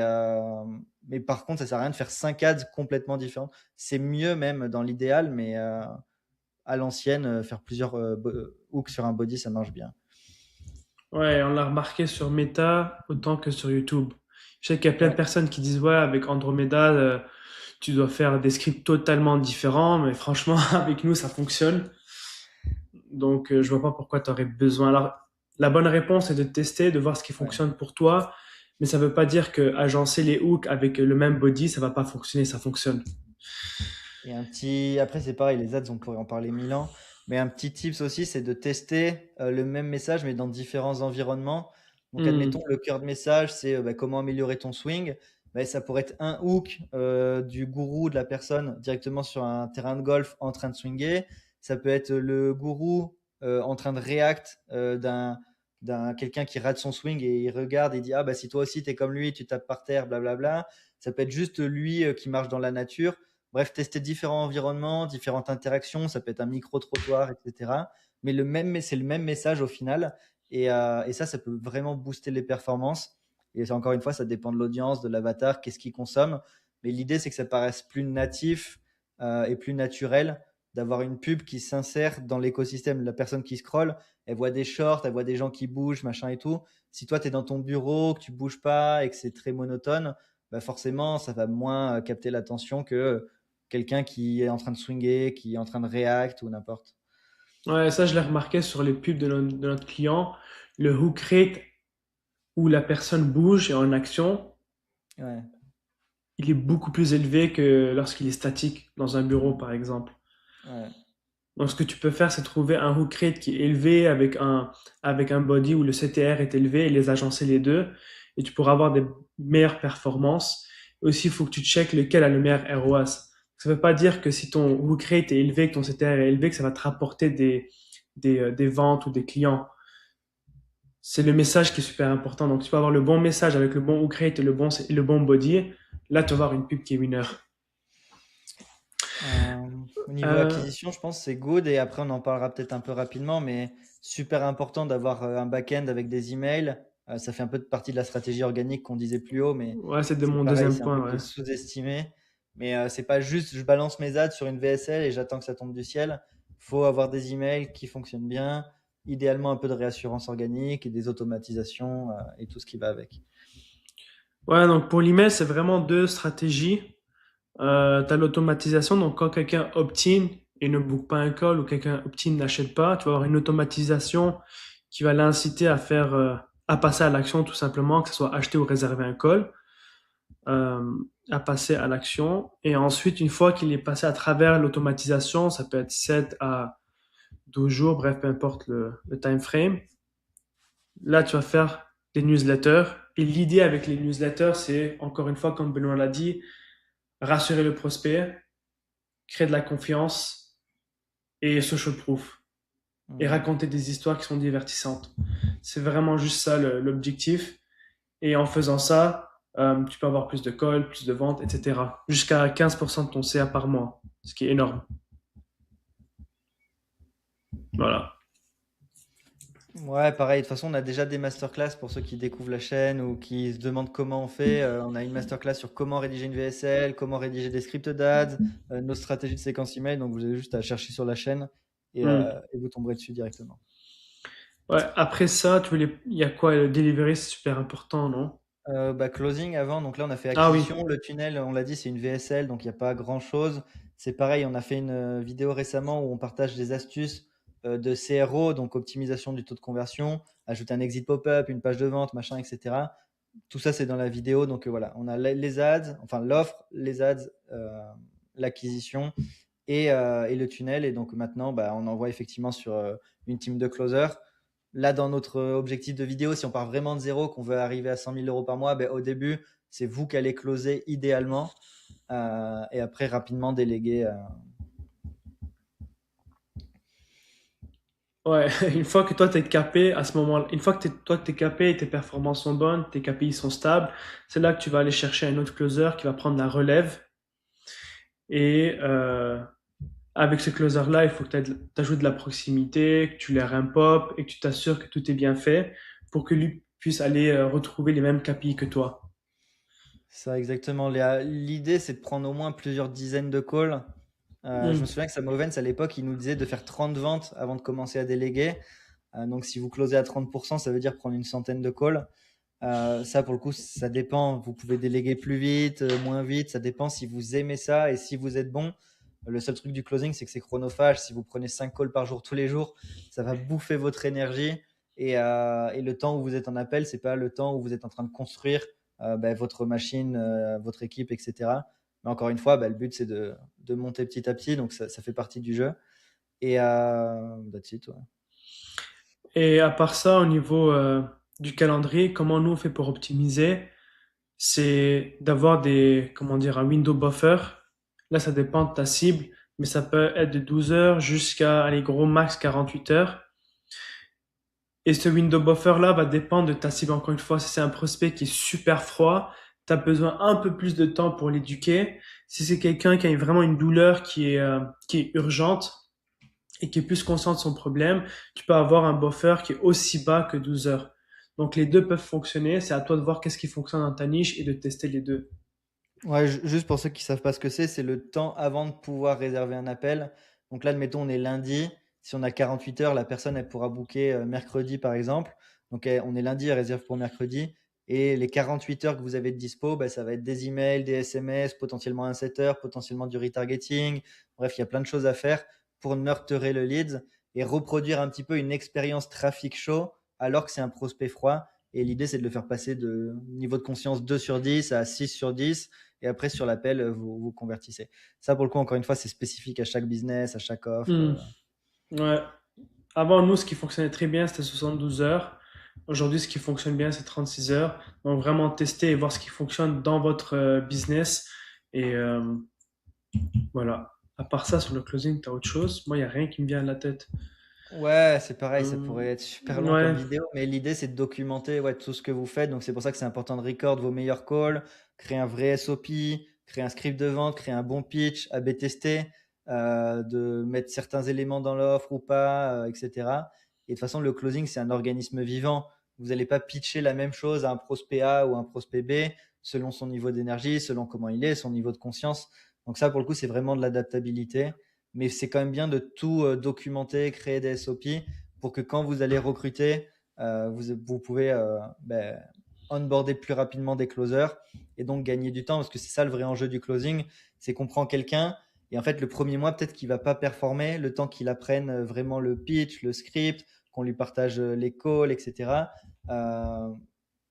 [SPEAKER 1] mais par contre, ça sert à rien de faire 5 ads complètement différents. C'est mieux même dans l'idéal, mais à l'ancienne, faire plusieurs hooks sur un body, ça marche bien.
[SPEAKER 2] Ouais, on l'a remarqué sur Meta autant que sur YouTube. Je sais qu'il y a plein de
[SPEAKER 1] Ouais.
[SPEAKER 2] personnes qui disent, ouais, avec Andromeda, tu dois faire des scripts totalement différents, mais franchement, avec nous, ça fonctionne. Donc, je vois pas pourquoi tu aurais besoin. Alors, la bonne réponse est de tester, de voir ce qui
[SPEAKER 1] Ouais.
[SPEAKER 2] fonctionne pour toi, mais ça veut pas dire que agencer les hooks avec le même body, ça va pas fonctionner, ça fonctionne.
[SPEAKER 1] Et un petit, après c'est pareil, les ads, on pourrait en parler 1000 ans, mais un petit tips aussi, c'est de tester le même message, mais dans différents environnements. Donc,
[SPEAKER 2] Hmm.
[SPEAKER 1] admettons, le cœur de message, c'est bah, comment améliorer ton swing. Bah, ça pourrait être un hook du gourou de la personne directement sur un terrain de golf en train de swinger. Ça peut être le gourou en train de react d'un quelqu'un qui rate son swing et il regarde et dit ah bah si toi aussi t'es comme lui, tu tapes par terre, blablabla. Ça peut être juste lui qui marche dans la nature. Bref, tester différents environnements, différentes interactions, ça peut être un micro-trottoir, etc. Mais c'est le même message au final. Et ça peut vraiment booster les performances. Et encore une fois, ça dépend de l'audience, de l'avatar, qu'est-ce qu'il consomme. Mais l'idée, c'est que ça paraisse plus natif et plus naturel d'avoir une pub qui s'insère dans l'écosystème. La personne qui scrolle, elle voit des shorts, elle voit des gens qui bougent, machin et tout. Si toi, tu es dans ton bureau, que tu bouges pas et que c'est très monotone, bah forcément, ça va moins capter l'attention que quelqu'un qui est en train de swinger, qui est en train de react ou n'importe.
[SPEAKER 2] Ouais, ça, je l'ai remarqué sur les pubs de notre client. Le hook rate où la personne bouge et en action,
[SPEAKER 1] Ouais,
[SPEAKER 2] il est beaucoup plus élevé que lorsqu'il est statique dans un bureau, par exemple.
[SPEAKER 1] ouais,
[SPEAKER 2] Donc, ce que tu peux faire, c'est trouver un hook rate qui est élevé avec un body où le CTR est élevé et les agencer les deux. Et tu pourras avoir des meilleures performances. Aussi, il faut que tu checkes lequel a le meilleur ROAS. Ça ne veut pas dire que si ton hook rate est élevé, que ton CTR est élevé, que ça va te rapporter des ventes ou des clients. C'est le message qui est super important. Donc, tu peux avoir le bon message avec le bon hook rate et le bon body. Là, tu vas avoir une pub qui est winner.
[SPEAKER 1] Au niveau
[SPEAKER 2] Euh,
[SPEAKER 1] acquisition, je pense que c'est good. Et après, on en parlera peut-être un peu rapidement, mais super important d'avoir un back-end avec des emails. Ça fait un peu de partie de la stratégie organique qu'on disait plus haut, mais
[SPEAKER 2] ouais, c'est de
[SPEAKER 1] c'est
[SPEAKER 2] mon
[SPEAKER 1] pareil,
[SPEAKER 2] deuxième
[SPEAKER 1] c'est un
[SPEAKER 2] point,
[SPEAKER 1] truc qui
[SPEAKER 2] ouais.
[SPEAKER 1] est sous-estimé. Mais c'est pas juste je balance mes ads sur une VSL et j'attends que ça tombe du ciel. Faut avoir des emails qui fonctionnent bien, idéalement un peu de réassurance organique et des automatisations et tout ce qui va avec.
[SPEAKER 2] Ouais, donc pour l'email, c'est vraiment deux stratégies. Tu as l'automatisation, donc quand quelqu'un opt-in et ne book pas un call ou quelqu'un opt-in n'achète pas, tu vas avoir une automatisation qui va l'inciter à à passer à l'action tout simplement, que ce soit acheter ou réserver un call, à passer à l'action. Et ensuite, une fois qu'il est passé à travers l'automatisation, ça peut être 7 à 12 jours, bref, peu importe le time frame. Là, tu vas faire des newsletters. Et l'idée avec les newsletters, c'est, encore une fois, comme Benoît l'a dit, rassurer le prospect, créer de la confiance et social proof. Et
[SPEAKER 1] Hmm.
[SPEAKER 2] raconter des histoires qui sont divertissantes. C'est vraiment juste ça l'objectif. Et en faisant ça, tu peux avoir plus de calls, plus de ventes, etc. Jusqu'à 15% de ton CA par mois, ce qui est énorme. Voilà.
[SPEAKER 1] Ouais, pareil. De toute façon, on a déjà des masterclass pour ceux qui découvrent la chaîne ou qui se demandent comment on fait. On a une masterclass sur comment rédiger une VSL, comment rédiger des scripts d'ads, nos stratégies de séquence email. Donc, vous avez juste à chercher sur la chaîne
[SPEAKER 2] Hmm.
[SPEAKER 1] et vous tomberez dessus directement.
[SPEAKER 2] Ouais, après ça, il y a quoi? Le delivery, c'est super important, non?
[SPEAKER 1] Bah, closing avant, donc là on a fait
[SPEAKER 2] Ah oui.
[SPEAKER 1] acquisition. Le tunnel, on l'a dit, c'est une VSL, donc il n'y a pas grand-chose. C'est pareil, on a fait une vidéo récemment où on partage des astuces de CRO, donc optimisation du taux de conversion, ajouter un exit pop-up, une page de vente, machin, etc. Tout ça, c'est dans la vidéo. Donc voilà, on a les ads, enfin l'offre, les ads, l'acquisition et le tunnel. Et donc maintenant, bah, on envoie effectivement sur une team de closers. Là, dans notre objectif de vidéo, si on part vraiment de zéro, qu'on veut arriver à 100 000 euros par mois, ben, au début, c'est vous qui allez closer idéalement et après rapidement déléguer.
[SPEAKER 2] Ouais, une fois que toi t'es capé à ce moment-là, une fois que toi t'es capé et tes performances sont bonnes, tes KPI sont stables, c'est là que tu vas aller chercher un autre closer qui va prendre la relève Et avec ce closer-là, il faut que tu ajoutes de la proximité, que tu les pop et que tu t'assures que tout est bien fait pour que lui puisse aller retrouver les mêmes KPI que toi.
[SPEAKER 1] Ça, exactement. L'idée, c'est de prendre au moins plusieurs dizaines de calls. Je me
[SPEAKER 2] Hmm.
[SPEAKER 1] souviens que Sam Ovens, à l'époque, il nous disait de faire 30 ventes avant de commencer à déléguer. Donc, si vous closez à 30%, ça veut dire prendre une centaine de calls. Ça, pour le coup, ça dépend. Vous pouvez déléguer plus vite, moins vite. Ça dépend si vous aimez ça et si vous êtes bon. Le seul truc du closing, c'est que c'est chronophage. Si vous prenez 5 calls par jour tous les jours, ça va bouffer votre énergie. Et le temps où vous êtes en appel, c'est pas le temps où vous êtes en train de construire votre machine, votre équipe, etc. Mais encore une fois, le but, c'est de monter petit à petit. Donc, ça fait partie du jeu. Et that's it, ouais.
[SPEAKER 2] Et à part ça, au niveau du calendrier, comment nous on fait pour optimiser? C'est d'avoir comment dire, un window buffer. Là, ça dépend de ta cible, mais ça peut être de 12 heures jusqu'à, allez, gros max 48 heures. Et ce window buffer là va dépendre de ta cible. Encore une fois, si c'est un prospect qui est super froid, tu as besoin un peu plus de temps pour l'éduquer. Si c'est quelqu'un qui a vraiment une douleur qui est urgente et qui est plus conscient de son problème, tu peux avoir un buffer qui est aussi bas que 12 heures. Donc les deux peuvent fonctionner. C'est à toi de voir qu'est-ce qui fonctionne dans ta niche et de tester les deux.
[SPEAKER 1] Ouais, juste pour ceux qui savent pas ce que c'est le temps avant de pouvoir réserver un appel. Donc là, admettons, on est lundi. Si on a 48 heures, la personne, elle pourra booker mercredi, par exemple. Donc, on est lundi, elle réserve pour mercredi. Et les 48 heures que vous avez de dispo, ça va être des emails, des SMS, potentiellement un setter, potentiellement du retargeting. Bref, il y a plein de choses à faire pour nurturer le lead et reproduire un petit peu une expérience trafic chaud alors que c'est un prospect froid. Et l'idée, c'est de le faire passer de niveau de conscience 2 sur 10 à 6 sur 10 et après, sur l'appel, vous convertissez. Ça, pour le coup, encore une fois, c'est spécifique à chaque business, à chaque offre.
[SPEAKER 2] Hmm. Ouais. Avant, nous, ce qui fonctionnait très bien, c'était 72 heures. Aujourd'hui, ce qui fonctionne bien, c'est 36 heures. Donc, vraiment tester et voir ce qui fonctionne dans votre business. Et voilà. À part ça, sur le closing, tu as autre chose? Moi, il n'y a rien qui me vient à la tête.
[SPEAKER 1] Ouais, c'est pareil, ça
[SPEAKER 2] Hum,
[SPEAKER 1] pourrait être super long comme
[SPEAKER 2] ouais.
[SPEAKER 1] vidéo, mais l'idée, c'est de documenter ouais, tout ce que vous faites. Donc, c'est pour ça que c'est important de record vos meilleurs calls, créer un vrai SOP, créer un script de vente, créer un bon pitch, A/B tester, de mettre certains éléments dans l'offre ou pas, etc. Et de toute façon, le closing, c'est un organisme vivant. Vous n'allez pas pitcher la même chose à un prospect A ou un prospect B selon son niveau d'énergie, selon comment il est, son niveau de conscience. Donc, ça, pour le coup, c'est vraiment de l'adaptabilité, mais c'est quand même bien de tout documenter, créer des SOP pour que quand vous allez recruter, vous pouvez onboarder plus rapidement des closers et donc gagner du temps parce que c'est ça le vrai enjeu du closing, c'est qu'on prend quelqu'un et en fait le premier mois peut-être qu'il va pas performer, le temps qu'il apprenne vraiment le pitch, le script, qu'on lui partage les calls, etc. Euh,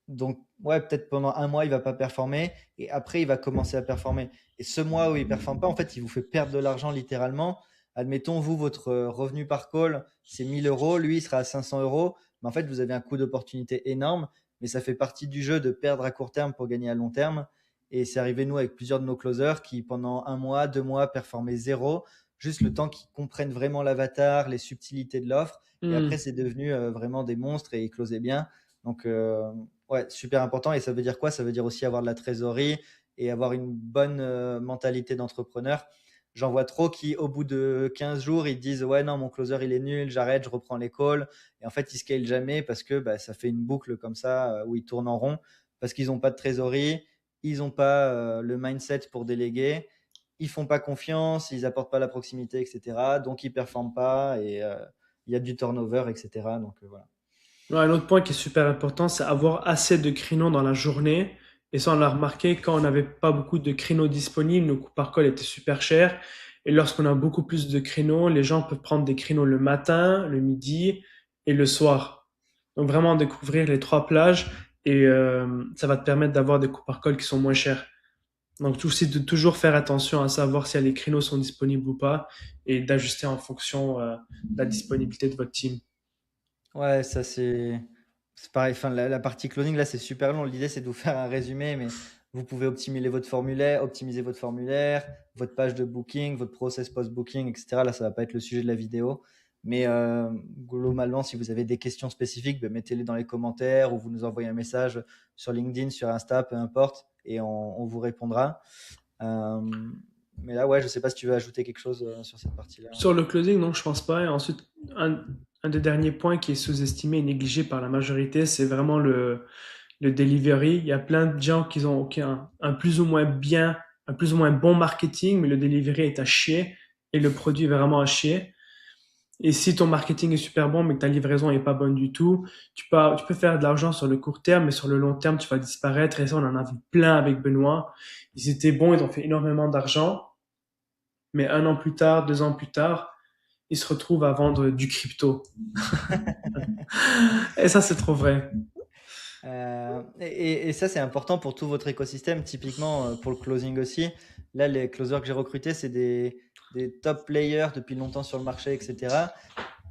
[SPEAKER 1] donc, ouais, peut-être pendant un mois, il va pas performer et après, il va commencer à performer. Et ce mois où il performe pas, en fait, il vous fait perdre de l'argent littéralement. Admettons, vous, votre revenu par call, c'est 1000 euros, lui, il sera à 500 euros. Mais en fait, vous avez un coût d'opportunité énorme, mais ça fait partie du jeu de perdre à court terme pour gagner à long terme. Et c'est arrivé, nous, avec plusieurs de nos closers qui, pendant un mois, 2 mois, performaient zéro, juste le temps qu'ils comprennent vraiment l'avatar, les subtilités de l'offre. Et après,
[SPEAKER 2] Hmm.
[SPEAKER 1] c'est devenu vraiment des monstres et ils closaient bien. Donc, ouais, super important. Et ça veut dire quoi? Ça veut dire aussi avoir de la trésorerie et avoir une bonne mentalité d'entrepreneur. J'en vois trop qui, au bout de 15 jours, ils disent ouais, non, mon closer il est nul, j'arrête, je reprends les calls. Et en fait, ils scalent jamais parce que ça fait une boucle comme ça où ils tournent en rond parce qu'ils n'ont pas de trésorerie, ils n'ont pas le mindset pour déléguer, ils font pas confiance, ils apportent pas la proximité, etc. Donc, ils performent pas et il y a du turnover, etc. Donc, voilà.
[SPEAKER 2] Ouais, un autre point qui est super important, c'est avoir assez de créneaux dans la journée. Et ça, on l'a remarqué quand on n'avait pas beaucoup de créneaux disponibles, nos coûts par call étaient super chers. Et lorsqu'on a beaucoup plus de créneaux, les gens peuvent prendre des créneaux le matin, le midi et le soir. Donc vraiment découvrir les trois plages et ça va te permettre d'avoir des coûts par call qui sont moins chers. Donc tout aussi de toujours faire attention à savoir si les créneaux sont disponibles ou pas et d'ajuster en fonction de la disponibilité de votre team.
[SPEAKER 1] Ouais, ça c'est pareil. Enfin, la partie cloning là, c'est super long. L'idée c'est de vous faire un résumé, mais vous pouvez optimiser votre formulaire, votre page de booking, votre process post-booking, etc. Là, ça va pas être le sujet de la vidéo, mais globalement, si vous avez des questions spécifiques, ben, mettez-les dans les commentaires ou vous nous envoyez un message sur LinkedIn, sur Insta, peu importe, et on vous répondra. Euh, mais là, ouais, je sais pas si tu veux ajouter quelque chose sur cette partie-là.
[SPEAKER 2] Sur le closing, non, je pense pas. Et ensuite, un des derniers points qui est sous-estimé et négligé par la majorité, c'est vraiment le delivery. Il y a plein de gens qui ont un plus ou moins bien, un plus ou moins bon marketing, mais le delivery est à chier et le produit est vraiment à chier. Et si ton marketing est super bon, mais que ta livraison est pas bonne du tout, tu peux faire de l'argent sur le court terme, mais sur le long terme, tu vas disparaître. Et ça, on en a vu plein avec Benoît. Ils étaient bons, ils ont fait énormément d'argent, mais un an plus tard, 2 ans plus tard, ils se retrouvent à vendre du crypto. Et ça, c'est trop vrai.
[SPEAKER 1] Et ça, c'est important pour tout votre écosystème, typiquement pour le closing aussi. Là, les closers que j'ai recrutés, c'est des top players depuis longtemps sur le marché, etc.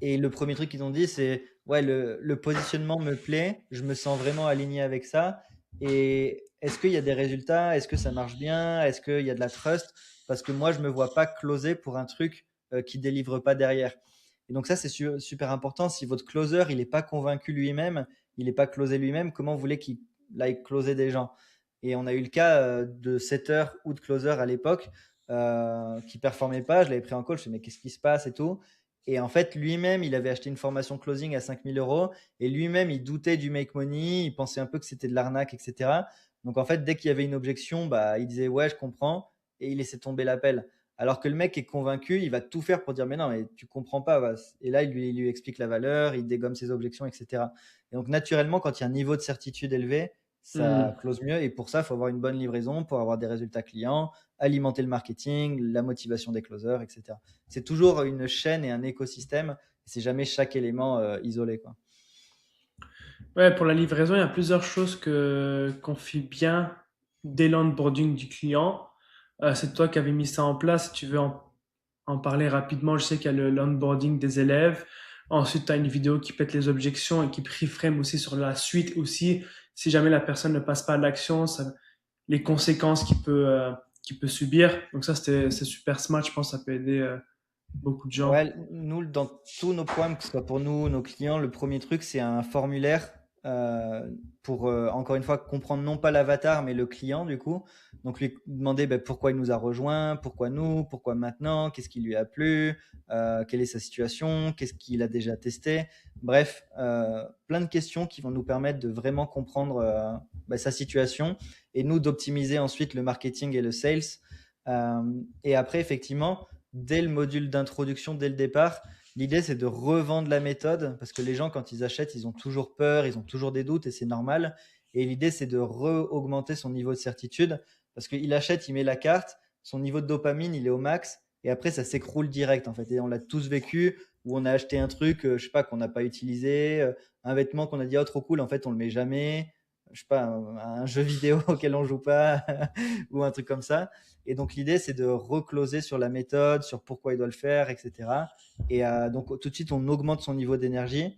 [SPEAKER 1] Et le premier truc qu'ils ont dit, c'est ouais, le positionnement me plaît, je me sens vraiment aligné avec ça. Et est-ce qu'il y a des résultats? Est-ce que ça marche bien? Est-ce qu'il y a de la trust? Parce que moi, je me vois pas closer pour un truc qui délivre pas derrière. Et donc ça, c'est super important. Si votre closer, il n'est pas convaincu lui-même, il n'est pas closé lui-même, comment vous voulez qu'il aille closer des gens? Et on a eu le cas de setter ou de closer à l'époque qui performait pas. Je l'avais pris en call, je me suis dit, mais qu'est-ce qui se passe et tout. Et en fait, lui-même, il avait acheté une formation closing à 5 000 € et lui-même, il doutait du make money, il pensait un peu que c'était de l'arnaque, etc. Donc en fait, dès qu'il y avait une objection, bah, il disait ouais, je comprends et il laissait tomber l'appel. Alors que le mec est convaincu, il va tout faire pour dire mais non, mais tu comprends pas. Et là, il lui explique la valeur, il dégomme ses objections, etc. Et donc naturellement, quand il y a un niveau de certitude élevé,
[SPEAKER 2] Hmm.
[SPEAKER 1] ça close mieux. Et pour ça, il faut avoir une bonne livraison pour avoir des résultats clients, alimenter le marketing, la motivation des closers, etc. C'est toujours une chaîne et un écosystème. C'est jamais chaque élément isolé, quoi.
[SPEAKER 2] Ouais, pour la livraison, il y a plusieurs choses qu'on fait bien dès l'onboarding du client. C'est toi qui avais mis ça en place. Si tu veux en parler rapidement, je sais qu'il y a l'onboarding des élèves. Ensuite, tu as une vidéo qui pète les objections et qui préframe aussi sur la suite aussi. Si jamais la personne ne passe pas à l'action, les conséquences qu'il peut subir. Donc ça, c'est super smart. Je pense que ça peut aider beaucoup de gens.
[SPEAKER 1] Ouais, nous, dans tous nos programmes, que ce soit pour nous, nos clients, le premier truc, c'est un formulaire pour, encore une fois, comprendre non pas l'avatar, mais le client, du coup. Donc, lui demander ben, pourquoi il nous a rejoint, pourquoi nous, pourquoi maintenant, qu'est-ce qui lui a plu, quelle est sa situation, qu'est-ce qu'il a déjà testé. Bref, plein de questions qui vont nous permettre de vraiment comprendre ben, sa situation et nous d'optimiser ensuite le marketing et le sales. Et après, effectivement, dès le module d'introduction, dès le départ, l'idée c'est de revendre la méthode parce que les gens, quand ils achètent, ils ont toujours peur, ils ont toujours des doutes et c'est normal. Et l'idée c'est de re-augmenter son niveau de certitude parce qu'il achète, il met la carte, son niveau de dopamine il est au max et après ça s'écroule direct en fait. Et on l'a tous vécu où on a acheté un truc, je sais pas, qu'on n'a pas utilisé, un vêtement qu'on a dit oh trop cool, en fait on le met jamais, je sais pas, un jeu vidéo auquel on joue pas ou un truc comme ça. Et donc l'idée, c'est de recloser sur la méthode, sur pourquoi il doit le faire, etc. Et donc tout de suite, on augmente son niveau d'énergie.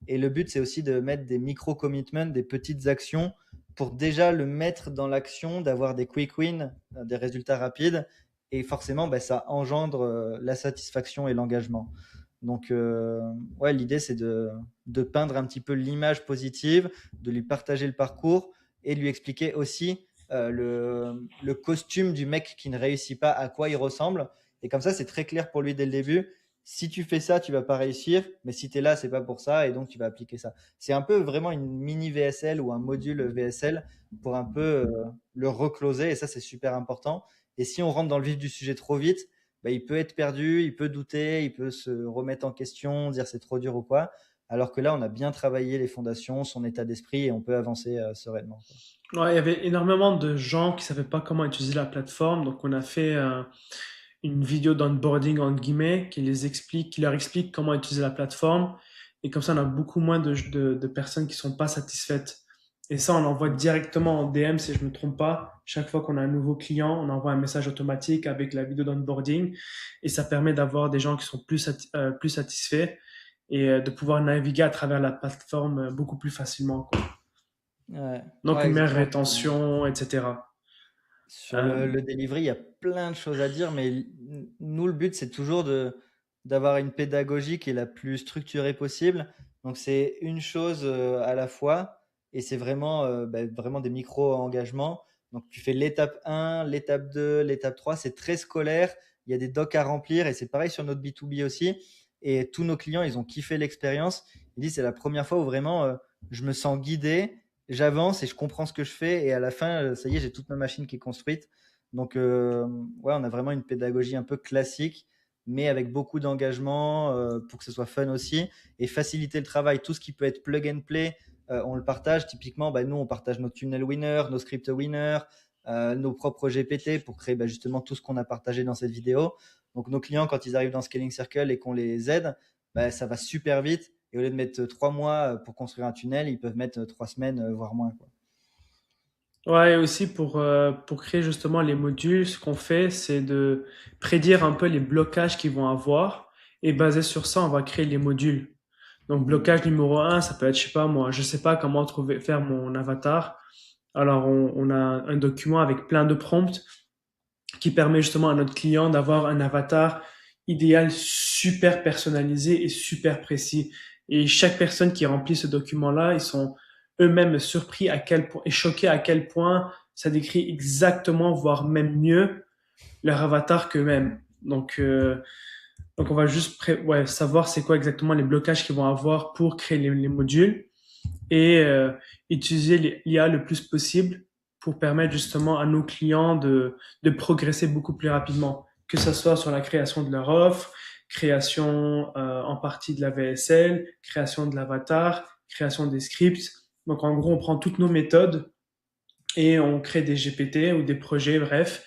[SPEAKER 1] Et le but, c'est aussi de mettre des micro-commitments, des petites actions pour déjà le mettre dans l'action, d'avoir des quick wins, des résultats rapides. Et forcément, bah, ça engendre la satisfaction et l'engagement. Donc, ouais, l'idée, c'est de peindre un petit peu l'image positive, de lui partager le parcours et de lui expliquer aussi le costume du mec qui ne réussit pas, à quoi il ressemble. Et comme ça, c'est très clair pour lui dès le début. Si tu fais ça, tu vas pas réussir, mais si tu es là, c'est pas pour ça, et donc tu vas appliquer ça. C'est un peu vraiment une mini VSL ou un module VSL pour un peu le recloser, et ça, c'est super important. Et si on rentre dans le vif du sujet trop vite, bah, il peut être perdu, il peut douter, il peut se remettre en question, dire c'est trop dur ou quoi. Alors que là, on a bien travaillé les fondations, son état d'esprit, et on peut avancer sereinement, quoi.
[SPEAKER 2] Ouais, il y avait énormément de gens qui savaient pas comment utiliser la plateforme, donc on a fait une vidéo d'onboarding entre guillemets qui leur explique comment utiliser la plateforme, et comme ça on a beaucoup moins de personnes qui sont pas satisfaites. Et ça, on l'envoie directement en DM si je me trompe pas. Chaque fois qu'on a un nouveau client, on envoie un message automatique avec la vidéo d'onboarding, et ça permet d'avoir des gens qui sont plus satisfaits et de pouvoir naviguer à travers la plateforme beaucoup plus facilement, quoi.
[SPEAKER 1] Ouais,
[SPEAKER 2] Donc
[SPEAKER 1] ouais,
[SPEAKER 2] une meilleure
[SPEAKER 1] exactement.
[SPEAKER 2] rétention, etc.
[SPEAKER 1] Sur
[SPEAKER 2] Euh,
[SPEAKER 1] le delivery, il y a plein de choses à dire, mais nous, le but, c'est toujours d'avoir une pédagogie qui est la plus structurée possible. Donc, c'est une chose à la fois, et c'est vraiment, bah, vraiment des micro-engagements. Donc, tu fais l'étape 1, l'étape 2, l'étape 3. C'est très scolaire. Il y a des docs à remplir et c'est pareil sur notre B2B aussi. Et tous nos clients, ils ont kiffé l'expérience. Ils disent, c'est la première fois où vraiment je me sens guidé, j'avance et je comprends ce que je fais. Et à la fin, ça y est, j'ai toute ma machine qui est construite. Donc, ouais, on a vraiment une pédagogie un peu classique, mais avec beaucoup d'engagement pour que ce soit fun aussi et faciliter le travail. Tout ce qui peut être plug and play, on le partage. Typiquement, bah, nous, on partage nos tunnel winners, nos script winners, nos propres GPT pour créer bah, justement tout ce qu'on a partagé dans cette vidéo. Donc, nos clients, quand ils arrivent dans Scaling Circle et qu'on les aide, bah, ça va super vite. Et au lieu de mettre 3 mois pour construire un tunnel, ils peuvent mettre 3 semaines, voire moins, quoi.
[SPEAKER 2] Ouais, et aussi pour créer justement les modules, ce qu'on fait, c'est de prédire un peu les blocages qu'ils vont avoir. Et basé sur ça, on va créer les modules. Donc, blocage numéro un, ça peut être, je sais pas moi, je sais pas comment faire mon avatar. Alors, on a un document avec plein de prompts qui permet justement à notre client d'avoir un avatar idéal, super personnalisé et super précis. Et chaque personne qui remplit ce document-là, ils sont eux-mêmes surpris à quel point, et choqués à quel point ça décrit exactement, voire même mieux, leur avatar qu'eux-mêmes. Donc on va juste ouais, savoir c'est quoi exactement les blocages qu'ils vont avoir pour créer les modules et utiliser l'IA le plus possible pour permettre justement à nos clients de progresser beaucoup plus rapidement, que ce soit sur la création de leur offre, création en partie de la VSL, création de l'avatar, création des scripts. Donc en gros, on prend toutes nos méthodes et on crée des GPT ou des projets, bref,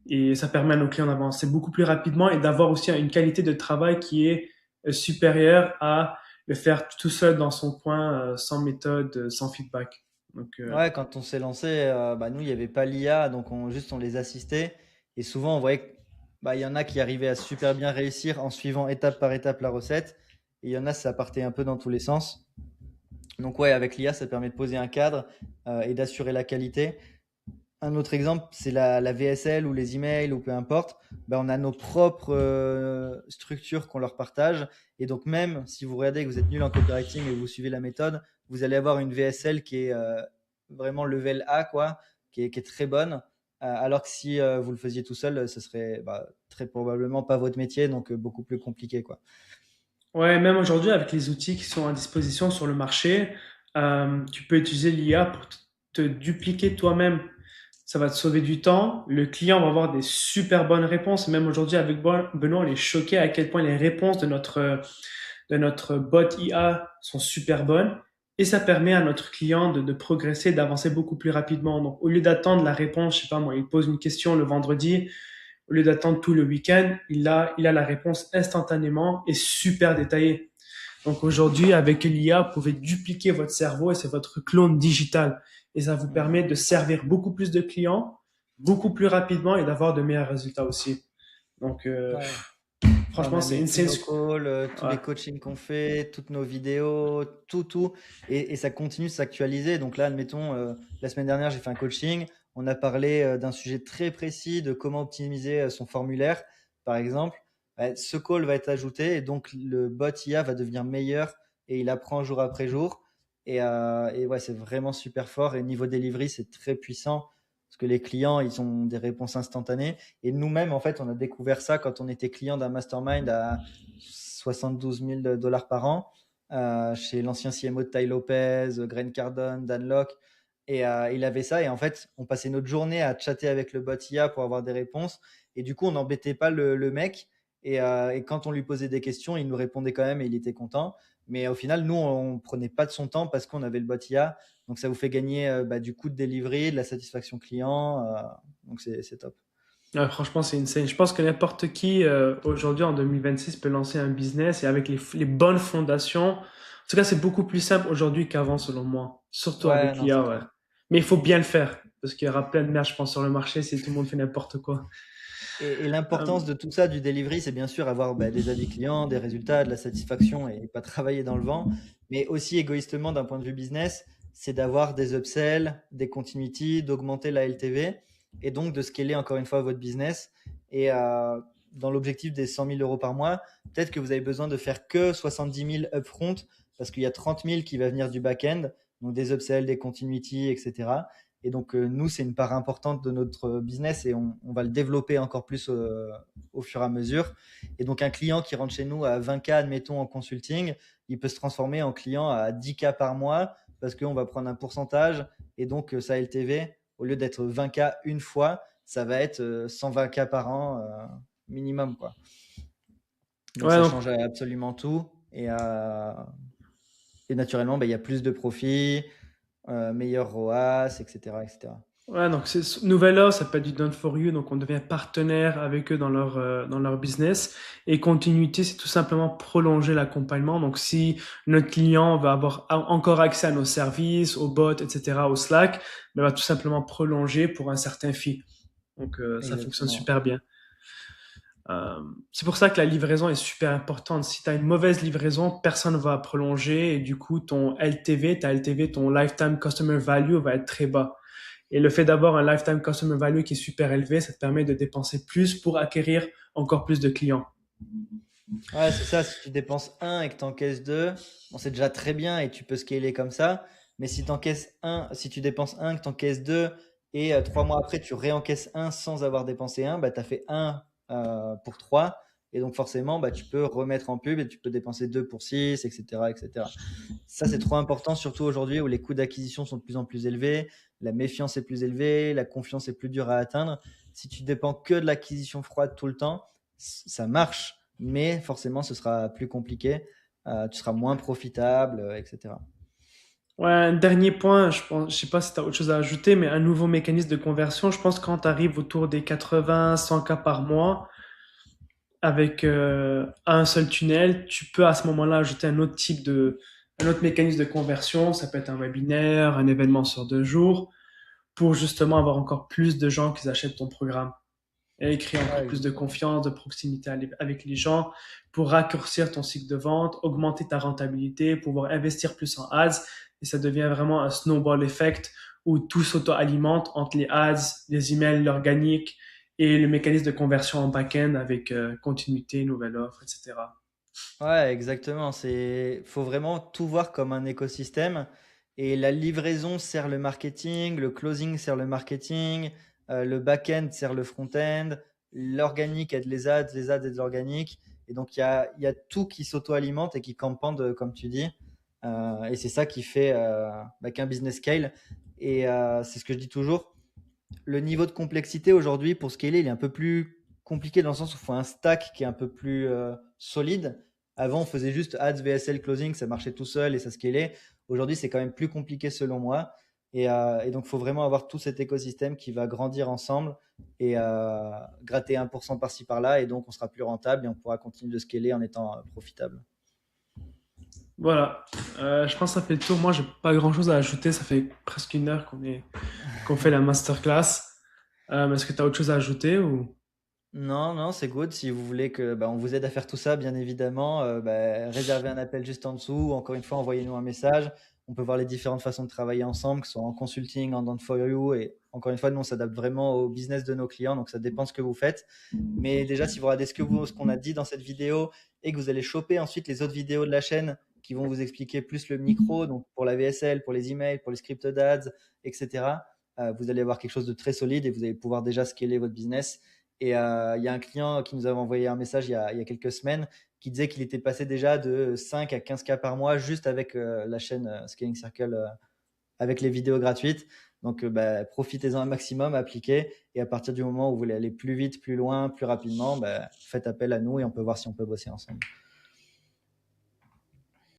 [SPEAKER 2] et ça permet à nos clients d'avancer beaucoup plus rapidement et d'avoir aussi une qualité de travail qui est supérieure à le faire tout seul dans son coin, sans méthode, sans feedback. Donc,
[SPEAKER 1] Ouais, quand on s'est lancé, bah, nous, il n'y avait pas l'IA, donc on les assistait. Et souvent, on voyait qu'il bah, il y en a qui arrivaient à super bien réussir en suivant étape par étape la recette. Et il y en a, ça partait un peu dans tous les sens. Donc ouais, avec l'IA, ça permet de poser un cadre et d'assurer la qualité. Un autre exemple, c'est la VSL ou les emails ou peu importe. Ben, on a nos propres structures qu'on leur partage. Et donc, même si vous regardez que vous êtes nul en copywriting et que vous suivez la méthode, vous allez avoir une VSL qui est vraiment level A, quoi, qui est très bonne. Alors que si vous le faisiez tout seul, ce serait bah, très probablement pas votre métier, donc beaucoup plus compliqué, quoi.
[SPEAKER 2] ouais, même aujourd'hui, avec les outils qui sont à disposition sur le marché, tu peux utiliser l'IA pour te dupliquer toi-même. Ça va te sauver du temps. Le client va avoir des super bonnes réponses. Même aujourd'hui, avec Benoît, on est choqué à quel point les réponses de notre bot IA sont super bonnes. Et ça permet à notre client de progresser, d'avancer beaucoup plus rapidement. Donc, au lieu d'attendre la réponse, je sais pas moi, il pose une question le vendredi, au lieu d'attendre tout le week-end, il a la réponse instantanément et super détaillée. Donc aujourd'hui, avec l'IA, vous pouvez dupliquer votre cerveau et c'est votre clone digital. Et ça vous permet de servir beaucoup plus de clients, beaucoup plus rapidement et d'avoir de meilleurs résultats aussi. Donc
[SPEAKER 1] Ouais. Là, on
[SPEAKER 2] franchement,
[SPEAKER 1] a
[SPEAKER 2] c'est
[SPEAKER 1] mis tous
[SPEAKER 2] insane.
[SPEAKER 1] nos calls, tous
[SPEAKER 2] Ouais.
[SPEAKER 1] les coachings qu'on fait, toutes nos vidéos, tout, tout. Et ça continue de s'actualiser. Donc là, admettons, la semaine dernière, j'ai fait un coaching. On a parlé d'un sujet très précis de comment optimiser son formulaire, par exemple. Ce call va être ajouté et donc le bot IA va devenir meilleur et il apprend jour après jour. Et ouais, c'est vraiment super fort. Et niveau delivery, c'est très puissant parce que les clients, ils ont des réponses instantanées. Et nous-mêmes, en fait, on a découvert ça quand on était client d'un mastermind à 72 000 dollars par an chez l'ancien CMO de Ty Lopez, Grant Cardone, Dan Locke. Et il avait ça. Et en fait, on passait notre journée à chatter avec le bot IA pour avoir des réponses. Et du coup, on n'embêtait pas le mec. Et quand on lui posait des questions, il nous répondait quand même et il était content. Mais au final, nous, on prenait pas de son temps parce qu'on avait le bot IA. Donc, ça vous fait gagner bah, du coût de delivery, de la satisfaction client. Donc, c'est top.
[SPEAKER 2] Ouais, franchement, c'est insane. Je pense que n'importe qui aujourd'hui en 2026 peut lancer un business et avec les bonnes fondations. En tout cas, c'est beaucoup plus simple aujourd'hui qu'avant, selon moi. Surtout
[SPEAKER 1] Ouais,
[SPEAKER 2] avec
[SPEAKER 1] non, c'est
[SPEAKER 2] l'IA, ouais.
[SPEAKER 1] clair.
[SPEAKER 2] Mais il faut bien le faire parce qu'il y aura plein de merde, je pense, sur le marché si tout le monde fait n'importe quoi.
[SPEAKER 1] Et
[SPEAKER 2] Euh,
[SPEAKER 1] l'importance de tout ça, du delivery, c'est bien sûr avoir bah, des avis clients, des résultats, de la satisfaction et pas travailler dans le vent. Mais aussi égoïstement, d'un point de vue business, c'est d'avoir des upsells, des continuity, d'augmenter la LTV et donc de scaler encore une fois votre business. Et dans l'objectif des 100 000 euros par mois, peut-être que vous avez besoin de faire que 70 000 upfront parce qu'il y a 30 000 qui va venir du back-end, donc des upsells, des continuity, etc. Et donc, nous, c'est une part importante de notre business et on va le développer encore plus au fur et à mesure. Et donc, un client qui rentre chez nous à 20K, admettons, en consulting, il peut se transformer en client à 10K par mois parce qu'on va prendre un pourcentage. Et donc, sa LTV, au lieu d'être 20K une fois, ça va être 120K par an minimum, quoi. Donc,
[SPEAKER 2] Ouais,
[SPEAKER 1] ça
[SPEAKER 2] donc
[SPEAKER 1] change absolument tout. Et naturellement, bah, il y a plus de profits, meilleur ROAS, etc., etc.
[SPEAKER 2] Ouais, donc c'est nouvelle offre, ça peut être du done for you, donc on devient partenaire avec eux dans leur business. Et continuité, c'est tout simplement prolonger l'accompagnement. Donc si notre client va avoir encore accès à nos services, aux bots, etc., au Slack, ben, on va tout simplement prolonger pour un certain fee. Donc ça fonctionne
[SPEAKER 1] Exactement.
[SPEAKER 2] super bien. C'est pour ça que la livraison est super importante. Si tu as une mauvaise livraison, personne ne va prolonger et du coup ton LTV, ta LTV, ton lifetime customer value va être très bas. Et le fait d'avoir un lifetime customer value qui est super élevé, ça te permet de dépenser plus pour acquérir encore plus de clients.
[SPEAKER 1] Ouais, c'est ça. Si tu dépenses un et que tu encaisses 2, bon, c'est déjà très bien et tu peux scaler comme ça. Mais si, si tu dépenses un, que tu encaisses 2 et 3 mois après, tu réencaisses un sans avoir dépensé un, bah, tu as fait un pour 3. Et donc, forcément, bah, tu peux remettre en pub et tu peux dépenser 2 pour 6, etc., etc. Ça, c'est trop important, surtout aujourd'hui où les coûts d'acquisition sont de plus en plus élevés, la méfiance est plus élevée, la confiance est plus dure à atteindre. Si tu dépends que de l'acquisition froide tout le temps, ça marche, mais forcément, ce sera plus compliqué. Tu seras moins profitable, etc.
[SPEAKER 2] Ouais, un dernier point, je sais pas si tu as autre chose à ajouter, mais un nouveau mécanisme de conversion, je pense que quand tu arrives autour des 80, 100 cas par mois, avec un seul tunnel, tu peux à ce moment-là ajouter un autre mécanisme de conversion. Ça peut être un webinaire, un événement sur 2 jours, pour justement avoir encore plus de gens qui achètent ton programme et créer
[SPEAKER 1] Ouais,
[SPEAKER 2] encore plus de
[SPEAKER 1] exactement.
[SPEAKER 2] confiance, de proximité avec les gens, pour raccourcir ton cycle de vente, augmenter ta rentabilité, pouvoir investir plus en ads. Et ça devient vraiment un snowball effect où tout s'auto-alimente entre les ads, les emails, l'organique et le mécanisme de conversion en back-end avec continuité, nouvelle offre, etc.
[SPEAKER 1] Ouais, exactement. Faut vraiment tout voir comme un écosystème. Et la livraison sert le marketing, le closing sert le marketing, le back-end sert le front-end, l'organique aide les ads aident l'organique. Et donc, il y a tout qui s'auto-alimente et qui campande, comme tu dis. Et c'est ça qui fait bah, qu'un business scale. Et c'est ce que je dis toujours. Le niveau de complexité aujourd'hui pour scaler, il est un peu plus compliqué dans le sens où il faut un stack qui est un peu plus solide. Avant, on faisait juste ads, VSL, closing, ça marchait tout seul et ça scalait. Aujourd'hui, c'est quand même plus compliqué selon moi. Et donc, il faut vraiment avoir tout cet écosystème qui va grandir ensemble et gratter 1% par-ci par-là. Et donc, on sera plus rentable et on pourra continuer de scaler en étant profitable.
[SPEAKER 2] Voilà. Je pense que ça fait le tour. Moi, j'ai pas grand-chose à ajouter. Ça fait presque 1 heure qu'on fait la masterclass. Est-ce que tu as autre chose à ajouter ou...
[SPEAKER 1] Non, non, c'est good. Si vous voulez que bah, on vous aide à faire tout ça, bien évidemment, bah, réservez un appel juste en dessous. Encore une fois, envoyez-nous un message. On peut voir les différentes façons de travailler ensemble, que ce soit en consulting, en done for you. Et encore une fois, nous, on s'adapte vraiment au business de nos clients, donc ça dépend ce que vous faites. Mais déjà, si vous regardez ce qu'on a dit dans cette vidéo et que vous allez choper ensuite les autres vidéos de la chaîne qui vont vous expliquer plus le micro, donc pour la VSL, pour les emails, pour les scripted ads, etc., vous allez avoir quelque chose de très solide et vous allez pouvoir déjà scaler votre business. Et il y a un client qui nous avait envoyé un message il y a quelques semaines qui disait qu'il était passé déjà de 5 à 15K par mois juste avec la chaîne Scaling Circle avec les vidéos gratuites. Donc bah, profitez-en un maximum, appliquez. Et à partir du moment où vous voulez aller plus vite, plus loin, plus rapidement, bah, faites appel à nous et on peut voir si on peut bosser ensemble.